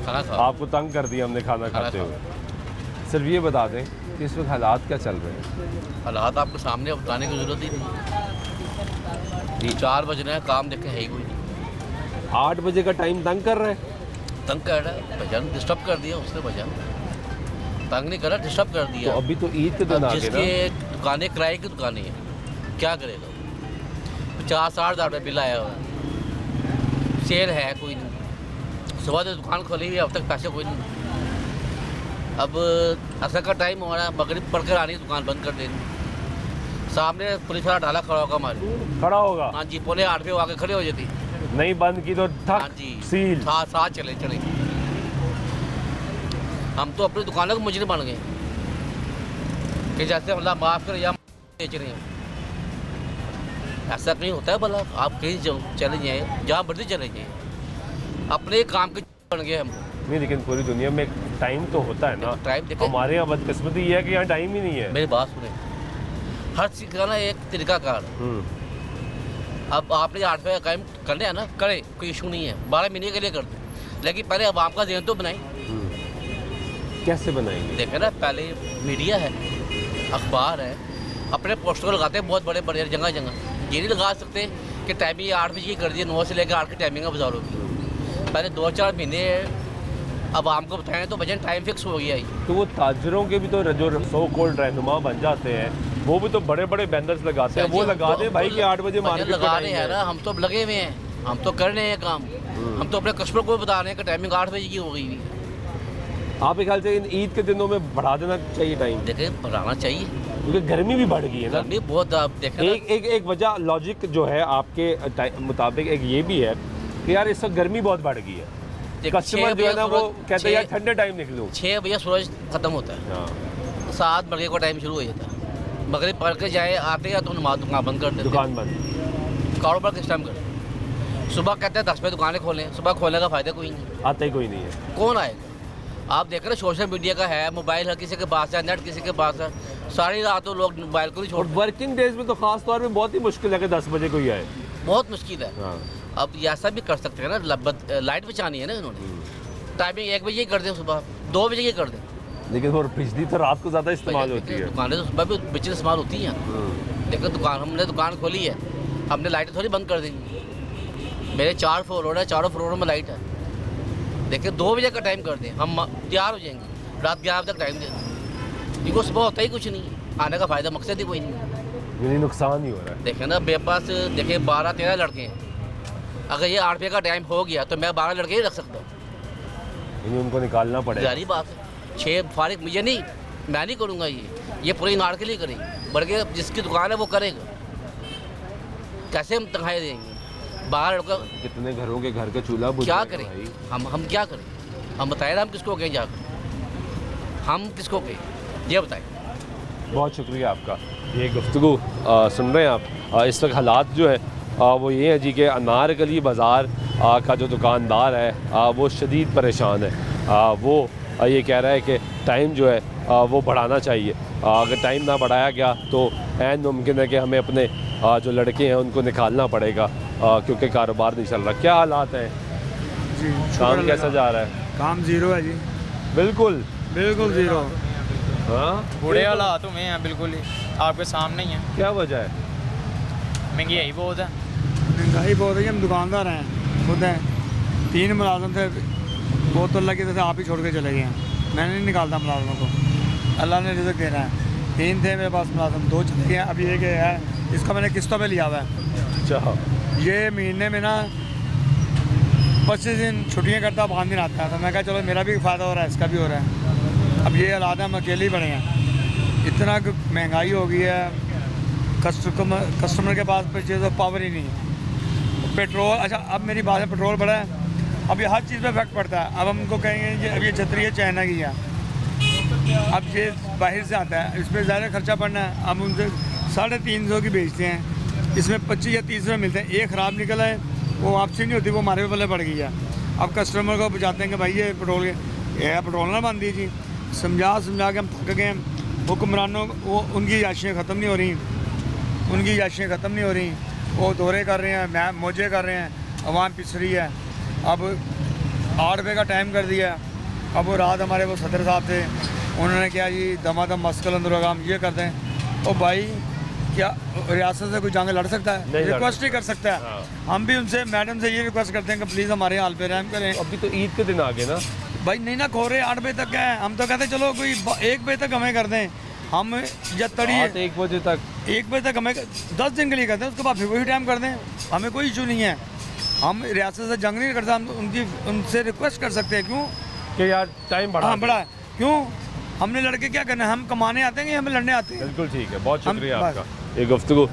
खाना खा। आपको तंग कर दिया हमने खाना खाते हुए। सिर्फ ये बता दें कि इस वक्त हालात क्या चल रहे हैं? हालात आपके सामने बताने की ज़रूरत ही नहीं। 4 बज रहे हैं, काम देखे है ही कोई नहीं। 8 बजे का टाइम तंग कर रहे हैं? तंग कर रहा है, भजन डिस्टर्ब कर दिया उसने। भजन तंग नहीं कर रहा, डिस्टर्ब कर दिया। तो अभी तो ईद के दिन आ गए ना। जिसके दुकानें किराए की दुकानें हैं, क्या करेगा? 50-60 हज़ार रुपये बिल आया हुआ है, सेल है कोई नहीं। सुबह से दुकान खोली हुई है, अब तक पैसे कोई नहीं। अब असर का टाइम हो रहा है, मगरिब पढ़ कर आनी, दुकान बंद कर देनी। सामने पुलिस वाला डाला खड़ा होगा हमारे। खड़ा होगा? हाँ जी, 7:45 पे आके खड़े हो जाती। नहीं बंद की तो हाँ जी, सील। साथ चले चले। हम तो अपनी दुकानों के मुजरिम बन गए कि जैसे अल्लाह माफ़ करे या बेच रहे हैं। ऐसा नहीं होता है भला। आप कहीं चले जाए, जहाँ मर्जी चले जाए, अपने काम के बन गए हम। नहीं, लेकिन पूरी दुनिया में एक टाइम तो होता है ना। टाइम देखो, हमारे यहाँ बदकिस्मती ये है कि यहाँ टाइम ही नहीं है। मेरी बात सुने, हर चीज़ का ना एक तरीकाकार। अब आपने 8 बजे का काम करना है ना, करे, कोई इशू नहीं है। 12 महीने के लिए कर दो, लेकिन पहले अब आपका ज़हन तो बनाए। कैसे बनाएंगे? देखे ना, पहले मीडिया है, अखबार है, अपने पोस्टर लगाते हैं बहुत बड़े बड़े जगह जगह। ये नहीं लगा सकते कि टाइमिंग 8 बजे की कर दी, 9 से लेकर 8 की टाइमिंग बाजार होगी। पहले 2-4 महीने अब आपको बताएं तो वजन टाइम फिक्स हो गया है। तो वो ताजरों के भी तो जो सो कोल्ड रहनुमा बन जाते हैं, वो भी तो बड़े बड़े बैनर्स लगाते हैं। वो लगा दें भाई कि 8 बजे मार्केट लगा रहे हैं ना, हम तो लगे हुए हैं, हम तो कर रहे हैं काम। हम तो अपने कस्टमर को बता रहे हैं कि टाइमिंग 8 बजे की हो गई है। आपके ख्याल से इन ईद के दिनों में बढ़ा देना चाहिए टाइम? देखिए, बढ़ाना चाहिए क्योंकि गर्मी भी बढ़ गई है ना। गर्मी बहुत, आप देखें एक वजह लॉजिक जो है आपके मुताबिक एक ये भी है कि यार इस वक्त गर्मी बहुत बढ़ गई है। कस्टमर जो है ना वो कहते हैं यार ठंडे टाइम निकलूँ। 6 बजे सूरज खत्म होता है, 7 बजे का टाइम शुरू हो जाता है। मगरिब पढ़ के जाए आते हैं तो दुकान बंद कर देते। दुकान बंद। कारोबार किस टाइम करें? सुबह कहते हैं 10 बजे दुकानें खोलें, सुबह खोलने का फ़ायदा कोई नहीं। आता ही कोई नहीं है। कौन आएगा? आप देख रहे हैं सोशल मीडिया का है, मोबाइल हर किसी के पास है, नेट किसी के पास है। सारी रात तो लोग मोबाइल को ही छोड़। वर्किंग डेज में तो खास तौर पे बहुत ही मुश्किल है कि 10 बजे कोई आए। बहुत मुश्किल है। अब ऐसा भी कर सकते हैं ना, लाइट बचानी है ना इन्होंने। टाइमिंग 1 बजे ही कर दें, सुबह 2 बजे ही कर दें। लेकिन वो बिजली तो रात को ज़्यादा इस्तेमाल होती है। दुकानें तो सुबह भी बिजली इस्तेमाल होती हैं। देखो दुकान, हमने दुकान खोली है, हमने लाइटें थोड़ी बंद कर देंगी। मेरे 4 फ्लोर है, चारों फ्लोरों में लाइट है। देखिए 2 बजे का टाइम कर दें, हम तैयार हो जाएंगे। रात 11 बजे तक टाइम दे दें, इनको सुबह होता ही कुछ नहीं है। आने का फ़ायदा मकसद ही कोई नहीं है, नुकसान ही हो रहा है। देखें ना, मेरे पास देखिए 12-13 लड़के हैं। अगर ये 8 बजे का टाइम हो गया तो मैं 12 लड़के ही रख सकता हूँ। उनको निकालना पड़ेगा। जारी बात है, 6 फारिग मुझे नहीं, मैं नहीं करूँगा। ये पूरी नाड़ के लिए करेंगे, बल्कि जिसकी दुकान है वो करेगा। कैसे हम तनख्वाही देंगे? 12 लड़का, कितने घरों के घर का चूल्हा क्या करें? हम क्या करें? हम बताएं ना, हम किसको कहें जाकर? हम किसको कहें ये बताएं। बहुत शुक्रिया आपका। ये गुफ्तगू सुन रहे हैं आप। इस वक्त हालात जो है वो ये है जी कि अनारकली बाज़ार का जो दुकानदार है वो शदीद परेशान है। वो ये कह रहा है कि टाइम जो है वो बढ़ाना चाहिए। अगर टाइम ना बढ़ाया गया तो ऐन मुमकिन है कि हमें अपने जो लड़के हैं उनको निकालना पड़ेगा, क्योंकि कारोबार नहीं चल रहा। क्या हालात हैं जी? काम कैसा जा रहा है? काम ज़ीरो है जी, बिल्कुल ज़ीरो। हाँ, बुरे हालातों में हैं, बिल्कुल ही आपके सामने ही है। क्या वजह है? महंगाई बहुत है। महंगाई बहुत है। हम दुकानदार हैं, खुद हैं, 3 मुलाजम थे, वो तो अल्लाह की तरफ से आप ही छोड़ के चले गए हैं। मैंने नहीं निकालता मुलाजमों को, अल्लाह ने रिज़्क़ देना है। 3 थे मेरे पास मुलाजम, 2 चले गए हैं, अभी एक है, इसका मैंने किस्तों पे लिया हुआ है। अच्छा। ये महीने में ना 25 दिन छुट्टियाँ करता, 5 दिन आता है, तो मैं कहा चलो मेरा भी फ़ायदा हो रहा है, इसका भी हो रहा है। अब ये हालात है, हम अकेले ही बड़े हैं। इतना महंगाई हो गई है, कस्टमर के पास परचेज पावर ही नहीं है। पेट्रोल, अच्छा अब मेरी बात है, पेट्रोल बढ़ा है, अब ये हर चीज़ पे इफेक्ट पड़ता है। अब हम उनको कहेंगे कि अब ये छतरी है चाइना की है, अब ये बाहर से आता है, इस पर ज़्यादा खर्चा पड़ना है। हम उनसे 350 की बेचते हैं, इसमें 25 या 30 रुपये मिलते हैं। एक ख़राब निकला है, वो वापसी नहीं होती, वो हमारे पे पड़ गई है। अब कस्टमर को बचाते हैं कि भाई ये पेट्रोल ना बंद दीजिए, समझा के हम थक गए हैं। हुक्मरानों वो उनकी याशियाँ ख़त्म नहीं हो रही, वो दौरे कर रहे हैं, मैं मौजे कर रहे हैं, अवाम पिस रही है। अब 8 रुपये का टाइम कर दिया। अब वो रात हमारे वो सदर साहब थे, उन्होंने क्या जी दमादम मस्कल अंदर हम ये करते हैं। और भाई क्या रियासत से कोई जंग लड़ सकता है? रिक्वेस्ट ही कर सकता है। हम भी उनसे मैडम से ये रिक्वेस्ट करते हैं कि प्लीज़ हमारे हाल पे रहम करें। अभी तो ईद के दिन आ गए ना भाई, नहीं ना खो रहे 8 बजे तक है। हम तो कहते चलो कोई 1 बजे तक हमें कर दें, हम जब तड़ी 1 बजे तक हमें 10 दिन के लिए करते हैं, उसके बाद फिर वही टाइम कर दें, हमें कोई इशू नहीं है। हम रियासत से जंग नहीं करते, हम उनसे रिक्वेस्ट कर सकते हैं। क्यों कि यार टाइम बढ़ा, हाँ बढ़ा, क्यों हमने लड़के क्या करना है? हम कमाने आते हैं कि हमें लड़ने आते हैं? बिल्कुल ठीक है, बहुत शुक्रिया आपका। ये गुफ्तगू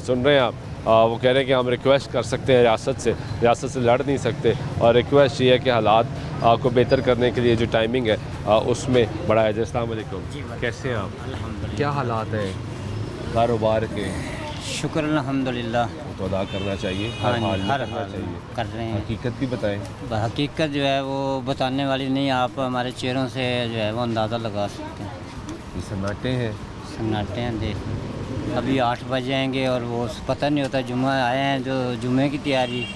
सुन रहे हैं आप, वो कह रहे हैं कि हम रिक्वेस्ट कर सकते हैं रियासत से लड़ नहीं सकते, और रिक्वेस्ट ये है कि हालात को बेहतर करने के लिए जो टाइमिंग है उसमें बढ़ाया जाए। अस्सलाम वालेकुम, कैसे हैं आप? क्या हालात हैं कारोबार के? शुक्र अल्हम्दुलिल्लाह, तो अदा करना चाहिए, हाँ हर हाल में हर करना हाल चाहिए। कर रहे हैं। हकीकत भी बताएं। हकीकत जो है वो बताने वाली नहीं, आप हमारे चेहरों से जो है वो अंदाज़ा लगा सकते हैं। ये सन्नाटे हैं देख, अभी 8 बजे आएंगे और वो पता नहीं होता। जुम्मा आए हैं, जो जुम्मे की तैयारी,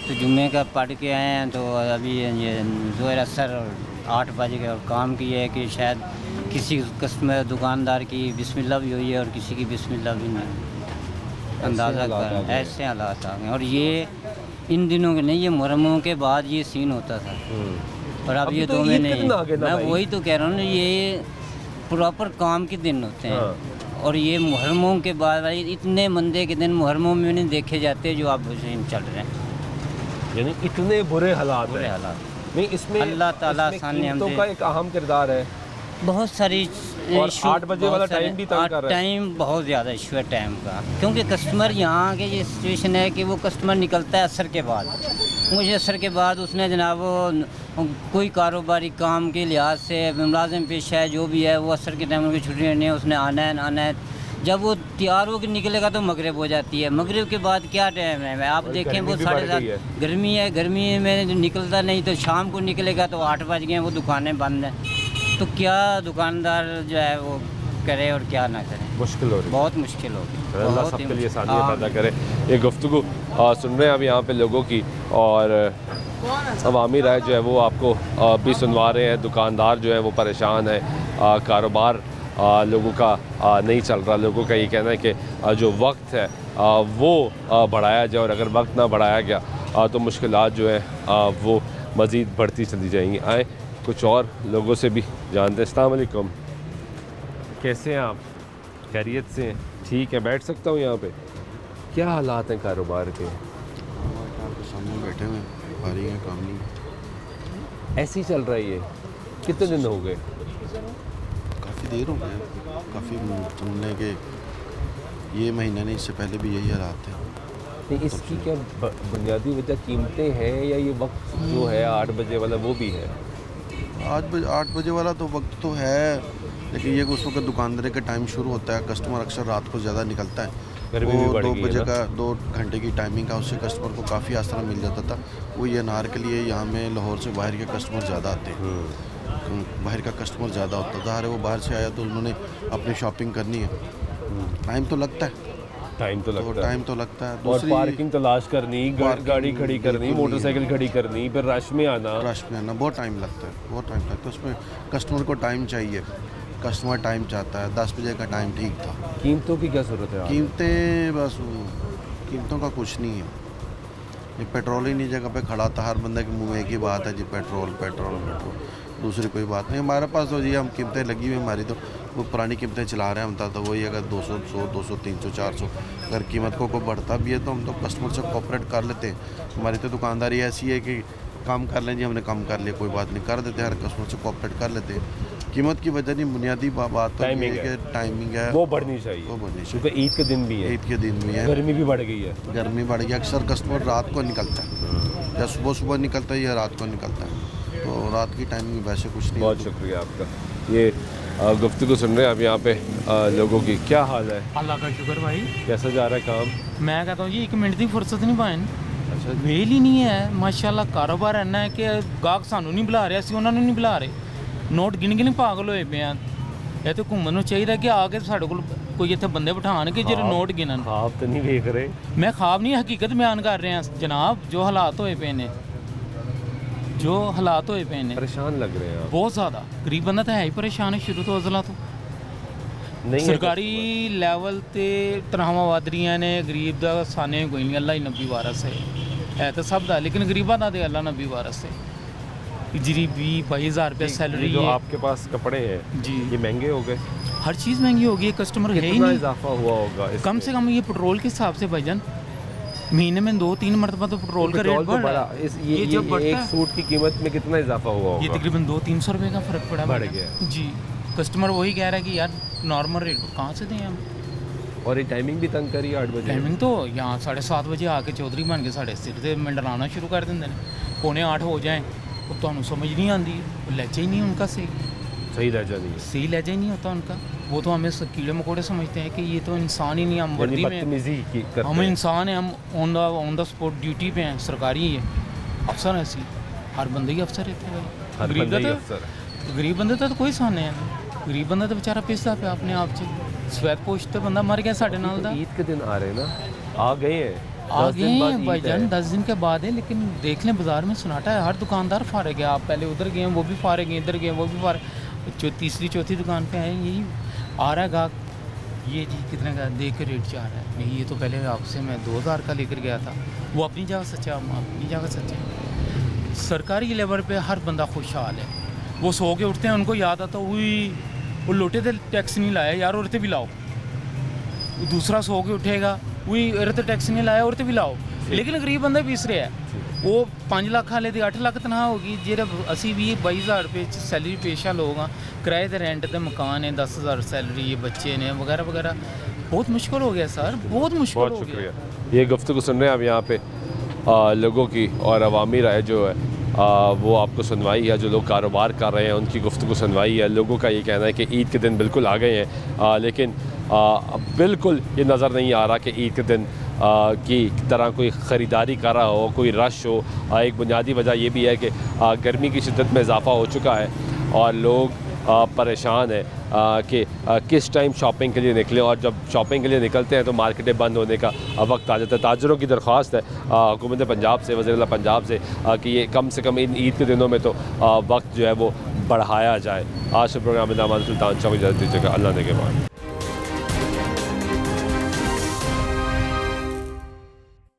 तो जुम्मे का पढ़ के आए हैं, तो अभी ये ज़ोहर असर और 8 बज गए, और काम की है कि शायद किसी कस्टमर दुकानदार की बिस्मिल्लाह भी हुई है और किसी की बिस्मिल्लाह भी नहीं। अंदाज़ा कर ऐसे हालात आ गए। और ये इन दिनों के नहीं, ये मुहर्रमों के बाद ये सीन होता था, और अब ये 2 महीने मैं वही तो कह रहा हूँ, ये प्रॉपर काम के दिन होते हैं। और ये मुहर्रमों के बाद भाई इतने मंदे के दिन मुहर्रमों में नहीं देखे जाते जो अब चल रहे हैं, यानी इतने बुरे हालात नहीं। इसमें अल्लाह ताला कीमतों का एक अहम किरदार है, बहुत सारी। और 8 बजे वाला टाइम भी तंग कर रहा है। टाइम बहुत ज़्यादा इशू है टाइम का, क्योंकि कस्टमर यहाँ के ये सिचुएशन है कि वो कस्टमर निकलता है असर के बाद। मुझे असर के बाद उसने जनाब वो कोई कारोबारी काम के लिहाज से मुलाजिम पेशा है जो भी है, वो असर के टाइम उनकी छुट्टी नहीं है, उसने आना है। जब वो तैयार होकर निकलेगा तो मगरिब हो जाती है। मगरिब के बाद क्या टाइम है? आप देखें वो 7:30 गर्मी है, गर्मी में निकलता नहीं, तो शाम को निकलेगा तो 8 बज गए, वो दुकानें बंद हैं। तो क्या दुकानदार जो है वो करे और क्या ना करे? मुश्किल हो रही है, बहुत मुश्किल हो रही है। अल्लाह सबके लिए आसानियाँ पैदा करे। ये गुफ्तगू सुन रहे हैं अब यहाँ पे लोगों की, और अवामी राय जो है वो आपको भी सुनवा रहे हैं। दुकानदार जो है वो परेशान है, कारोबार लोगों का नहीं चल रहा। लोगों का ये कहना है कि जो वक्त है वो बढ़ाया जाए, और अगर वक्त ना बढ़ाया गया तो मुश्किलात जो है वो मज़ीद बढ़ती चली जाएंगी। आए कुछ और लोगों से भी जानते हैं। अस्सलाम वालेकुम, कैसे हैं आप? खैरियत से हैं? ठीक है, बैठ सकता हूँ यहाँ पे? क्या हालात हैं कारोबार के? सामने बैठे हुए भारी है, काम नहीं, ऐसे ही चल रहा है ये? कितने दिन हो गए? काफ़ी देर हो गए, काफ़ी सुनने के ये महीना नहीं, इससे पहले भी यही हालात थे। नहीं, इसकी क्या बुनियादी वजह कीमतें हैं, या ये वक्त जो है 8 बजे वाला वो भी है? 8 बजे वाला तो वक्त तो है, लेकिन ये उस वक्त दुकानदारी का टाइम शुरू होता है। कस्टमर अक्सर रात को ज़्यादा निकलता है, वो 2 बजे का 2 घंटे की टाइमिंग का, उससे कस्टमर को काफ़ी आसानी मिल जाता था। वो ये अनार के लिए यहाँ में लाहौर से बाहर के कस्टमर ज़्यादा आते हैं, बाहर का कस्टमर ज़्यादा होता था। अरे वो बाहर से आया तो उन्होंने अपनी शॉपिंग करनी है, टाइम तो लगता है, टाइम तो लगता है। और पार्किंग तलाश करनी, गाड़ी खड़ी करनी, मोटरसाइकिल खड़ी करनी, फिर रश में आना, बहुत टाइम लगता है। उसमें कस्टमर को टाइम चाहिए, कस्टमर टाइम चाहता है। 10 बजे का टाइम ठीक था। कीमतों की क्या ज़रूरत है? कीमतें बस, कीमतों का कुछ नहीं है। ये पेट्रोल ही नहीं जगह पे खड़ा था, हर बंदे के मुंह में एक ही बात है जी, पेट्रोल, दूसरी कोई बात नहीं। हमारे पास तो जी हम कीमतें लगी हुई, हमारी तो वो पुरानी कीमतें चला रहे हैं हम, तो वही अगर 200, 200, 300, 400 अगर कीमत को कोई बढ़ता भी है तो हम तो कस्टमर से कोऑपरेट कर लेते हैं। हमारी तो दुकानदारी ऐसी है कि काम कर लें जी, हमने कम कर लिया, कोई बात नहीं, कर देते हैं, हर कस्टमर से कोऑपरेट कर लेते हैं। कीमत की वजह नहीं, बुनियादी बात तो ये है कि टाइमिंग है, वो बढ़नी चाहिए, क्योंकि ईद के दिन भी है, गर्मी भी बढ़ गई है, अक्सर कस्टमर रात को निकलता है, या सुबह निकलता है या रात को निकलता है, तो रात की टाइमिंग वैसे कुछ नहीं। बहुत शुक्रिया आपका। ये गुफ्तगू सुन रहे हैं आप यहाँ पे लोगों की। क्या हाल है? अल्लाह का शुक्र भाई। कैसा जा रहा है काम? मैं कहता हूँ जी 1 मिनट की फुर्सत नहीं पाए। ਵੇਲ ਹੀ ਨਹੀਂ ਹੈ ਮਾਸ਼ਾਅੱਲਾ ਕਾਰੋਬਾਰ ਇੰਨਾ ਹੈ ਕਿ ਗਾਹਕ ਸਾਨੂੰ ਨਹੀਂ ਬੁਲਾ ਰਿਹਾ, ਅਸੀਂ ਉਹਨਾਂ ਨੂੰ ਨਹੀਂ ਬੁਲਾ ਰਹੇ। ਨੋਟ ਗਿਣ ਪਾਗਲ ਹੋਏ ਪਏ ਆ। ਇਹ ਤਾਂ ਘੁੰਮਣ ਨੂੰ ਚਾਹੀਦਾ ਕਿ ਆ ਕੇ ਸਾਡੇ ਕੋਲ ਕੋਈ ਇੱਥੇ ਬੰਦੇ ਬਿਠਾਣ ਕੇ ਜਿਹੜੇ ਨੋਟ ਗਿਣਨ। ਖਾਬ ਤਾਂ ਨਹੀਂ ਵੇਖ ਰਹੇ, ਮੈਂ ਖਾਬ ਨਹੀਂ, ਹਕੀਕਤ ਬਿਆਨ ਕਰ ਰਿਹਾ ਜਨਾਬ। ਜੋ ਹਾਲਾਤ ਹੋਏ ਪਏ ਨੇ, ਜੋ ਹਾਲਾਤ ਹੋਏ ਪਏ ਨੇ, ਪਰੇਸ਼ਾਨ ਲੱਗ ਰਹੇ ਆ ਬਹੁਤ ਜ਼ਿਆਦਾ। ਗਰੀਬ ਬੰਦਾ ਤਾਂ ਹੈ ਹੀ ਪਰੇਸ਼ਾਨ ਹੈ ਸ਼ੁਰੂ ਤੋਂ ਅਜ਼ਲਾਂ ਤੋਂ। ਨਹੀਂ ਸਰਕਾਰੀ ਲੈਵਲ ਤੇ ਤਨਖਾਹਾਂ ਵਧ ਰਹੀਆਂ ਨੇ, ਗਰੀਬ ਦਾ ਸਾਨੇ ਕੋਈ ਨਹੀਂ, ਅੱਲਾ ਹੀ ਨਬੀ ਵਾਰਸ ਹੈ ਤਾਂ ਸਭ ਦਾ, ਲੇਕਿन ਗਰੀਬਾਂ ਦਾ ਤੇ ਅੱਲਾ ਨਬੀ ਵਾਰਸ है। जी 20-22 रुपये सैलरी जो है। आपके पास कपड़े हैं जी, ये महंगे हो गए, हर चीज़ महंगी हो गई है, कस्टमर है ही नहीं। इजाफा हुआ होगा कम से कम ये पेट्रोल के हिसाब से भाईजान महीने में 2-3 मरतबा तो पेट्रोल का रेट बढ़ रहा है। ये जब एक सूट की कीमत में कितना इजाफा हुआ होगा? ये तकरीबन 200-300 रुपये का फ़र्क पड़ा, बढ़ गया जी। कस्टमर वही कह रहा है कि यार नॉर्मल रेट कहाँ से दें हम। और ये टाइमिंग भी तंग करी 8 बजे। टाइमिंग तो यहाँ 7:30 बजे आके चौधरी बन के साढ़े सिर से मंडराना शुरू कर देंगे। 7:45 हो जाए वो तो समझ नहीं आती, लहजा ही नहीं उनका सही लहजा नहीं है, सही लहजा ही नहीं होता उनका। वो तो हमें कीड़े मकोड़े समझते हैं कि ये तो इंसान ही नहीं, हम वर्दी में हम इंसान हैं, हम ऑन द स्पॉट ड्यूटी पे हैं, सरकारी है अफसर हैं। ऐसी हर बंदे ही अफसर रहते हैं भाई। गरीब बंदे तो कोई सान है, गरीब बंदा तो बेचारा पिसदा पे अपने आप से। सफेद पोश तो बंदा मर गया साढ़े नाल दा। ईद के दिन आ रहे ना, आ गए हैं, आ गए हैं भाईजान, 10 दिन के बाद है। लेकिन देख लें बाज़ार में सन्नाटा है, हर दुकानदार फारग है। आप पहले उधर गए वो भी फारग हैं, इधर गए वो भी फारग। जो तीसरी चौथी दुकान पे आए यही आ रहा है गाहक, ये जी कितने का देख के रेट चाह रहा है। नहीं ये तो पहले आपसे मैं 2000 का लेकर गया था। वो अपनी जगह सच्चा, हम अपनी जगह सच्चे। सरकारी लेवल पे हर बंदा खुशहाल है। वो सो के उठते हैं, उनको याद आता हुई वो लोटे थे टैक्स नहीं लाया यार, औरतें भी लाओ। दूसरा सो के उठेगा वही औरतें टैक्स नहीं लाया, औरतें भी लाओ। लेकिन गरीब बंदा पीस रहा है। वो 5 लाख वाले 8 लाख तनखा होगी, जेह्ड़े 80-22 रुपये सैलरी पेशा लोग हाँ, किराए के रेंट के मकान है, 10,000 सैलरी, ये बच्चे ने वगैरह वगैरह। बहुत मुश्किल हो गया सर, बहुत मुश्किल हो गया। ये गुफ्तगू सुन रहे हैं आप यहाँ पे लोगों की, और अवामी राय जो है वो आपको सुनवाई है। जो लोग कारोबार कर रहे हैं उनकी गुफ्तगू सुनवाई है। लोगों का ये कहना है कि ईद के दिन बिल्कुल आ गए हैं, लेकिन बिल्कुल ये नज़र नहीं आ रहा कि ईद के दिन की तरह कोई ख़रीदारी कर रहा हो, कोई रश हो। एक बुनियादी वजह ये भी है कि गर्मी की शिद्दत में इजाफ़ा हो चुका है और लोग परेशान है कि किस टाइम शॉपिंग के लिए निकलें, और जब शॉपिंग के लिए निकलते हैं तो मार्केटें बंद होने का वक्त आ जाता है। ताजरों की दरख्वास्त है हुकूमत पंजाब से, वज़ीर-ए-आला पंजाब से, कि ये कम से कम इन ईद के दिनों में तो वक्त जो है वो बढ़ाया जाए। आज के प्रोग्राम में दामाद सुल्तान शाह को इजाज़त दीजिएगा। अल्लाह ने के बाद।